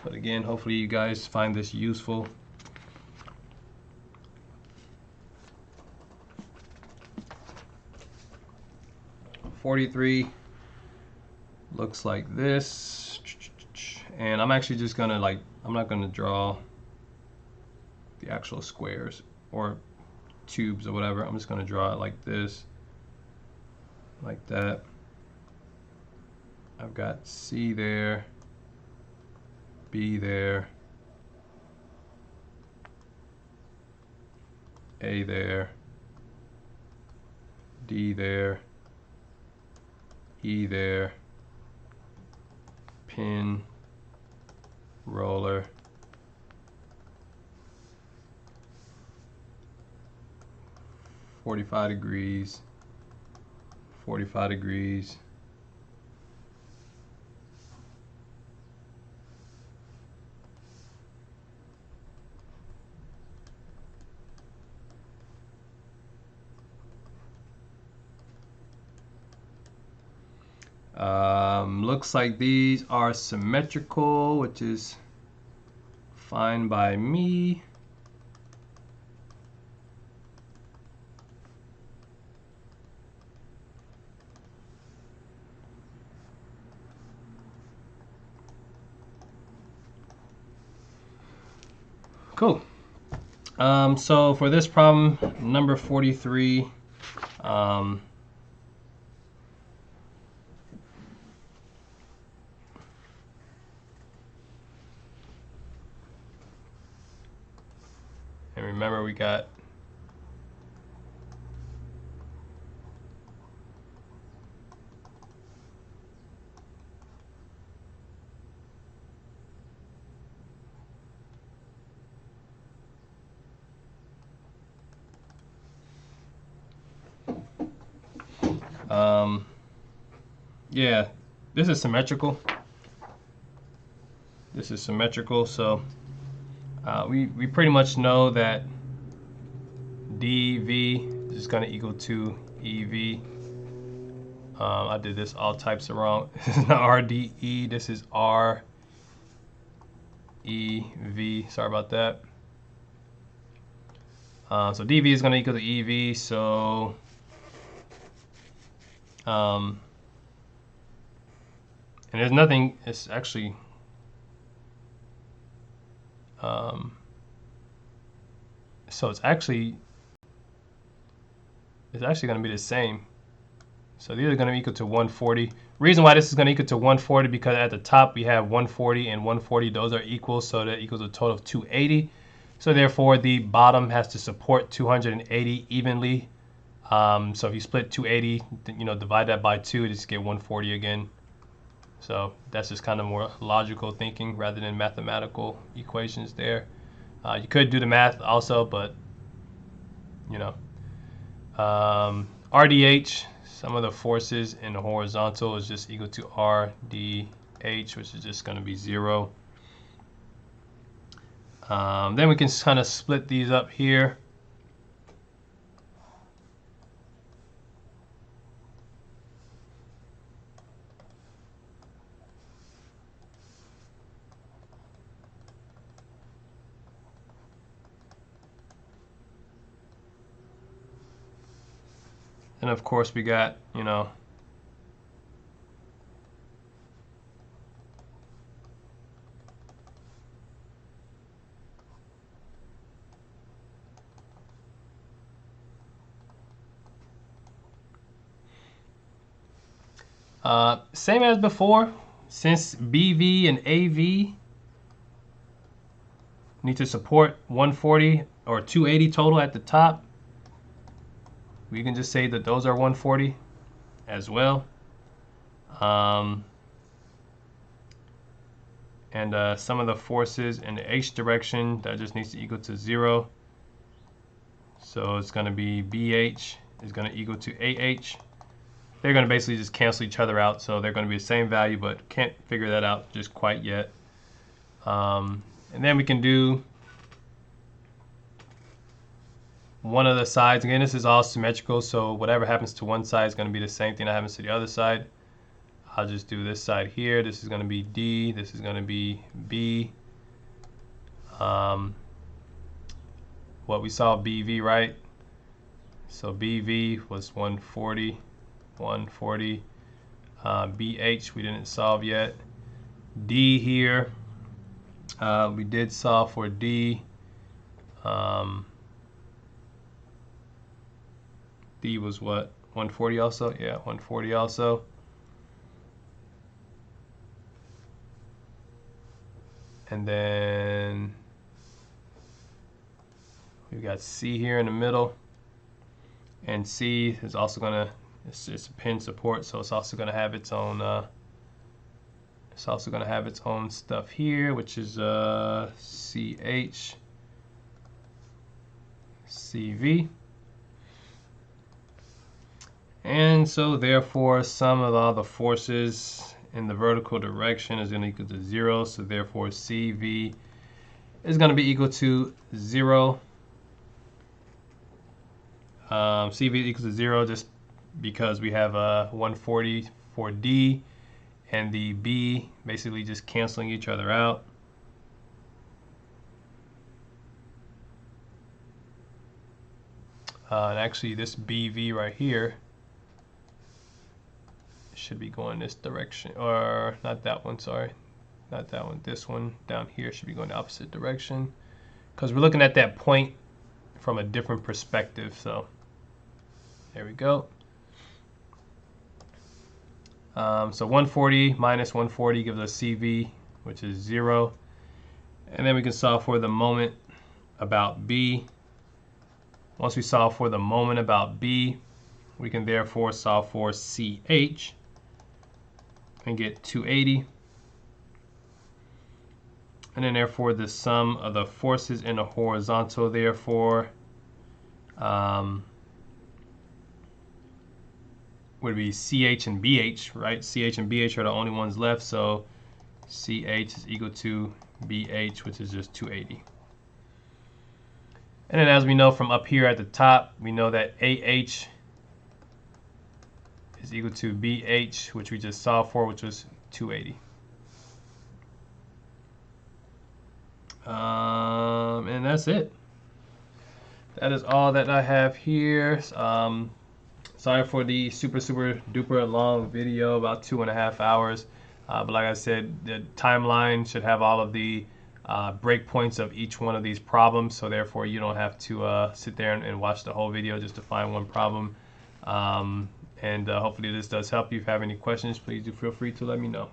again, hopefully you guys find this useful. '43 looks like this, and I'm actually just gonna I'm not gonna draw the actual squares or tubes or whatever. I'm just gonna draw it like this, like that. I've got C there, B there, A there, D there, E there, pin, roller, (45 degrees, 45 degrees, looks like these are symmetrical, which is fine by me. Cool. So for this problem, number 43, and remember we got yeah, this is symmetrical. This is symmetrical, so we pretty much know that dV is going to equal to EV. I did this all types of wrong. This is not RDE, this is REV. Sorry about that. So dV is going to equal to EV, so and there's nothing, it's actually so it's actually going to be the same. So these are going to equal to 140. Reason why this is going to equal to 140 because at the top we have 140 and 140. Those are equal, so that equals a total of 280. So therefore the bottom has to support 280 evenly. So if you split 280, divide that by 2, you just get 140 again. So that's just kind of more logical thinking rather than mathematical equations there. You could do the math also, but RDH, sum of the forces in the horizontal, is just equal to RDH, which is just going to be 0. Then we can kind of split these up here. And of course we got, Same as before, since BV and AV need to support 140 or 280 total at the top, we can just say that those are 140 as well. And some of the forces in the H direction, that just needs to equal to 0. So it's going to be BH is going to equal to AH. They're going to basically just cancel each other out, so they're going to be the same value, but can't figure that out just quite yet. And then we can do one of the sides. Again, this is all symmetrical, so whatever happens to one side is going to be the same thing that happens to the other side. I'll just do this side here. This is going to be D. This is going to be B. What we saw BV, right? So BV was 140, 140. BH we didn't solve yet. D here, we did solve for D. D was what? 140 also? Yeah, 140 also. And then we've got C here in the middle. And C is also going to, it's a pin support, so it's also going to have its own, stuff here, which is CH, CV. And so therefore, sum of all the forces in the vertical direction is going to equal to 0. So therefore, CV is going to be equal to 0. CV equals to 0 just because we have 140 for D and the B basically just canceling each other out. And actually, this BV right here should be going this direction, or not that one, sorry, not that one, this one down here should be going the opposite direction because we're looking at that point from a different perspective. So there we go. So 140 minus 140 gives us CV, which is 0. And then we can solve for the moment about B. Once we solve for the moment about B, we can therefore solve for CH and get 280. And then therefore the sum of the forces in the horizontal therefore would be CH and BH, right? CH and BH are the only ones left, so CH is equal to BH, which is just 280. And then as we know from up here at the top, we know that AH is equal to BH, which we just solved for, which was 280. And that's it. That is all that I have here. Sorry for the super duper long video, about 2.5 hours. But like I said, the timeline should have all of the breakpoints of each one of these problems, so therefore you don't have to sit there and watch the whole video just to find one problem. And hopefully this does help you. If you have any questions, please do feel free to let me know.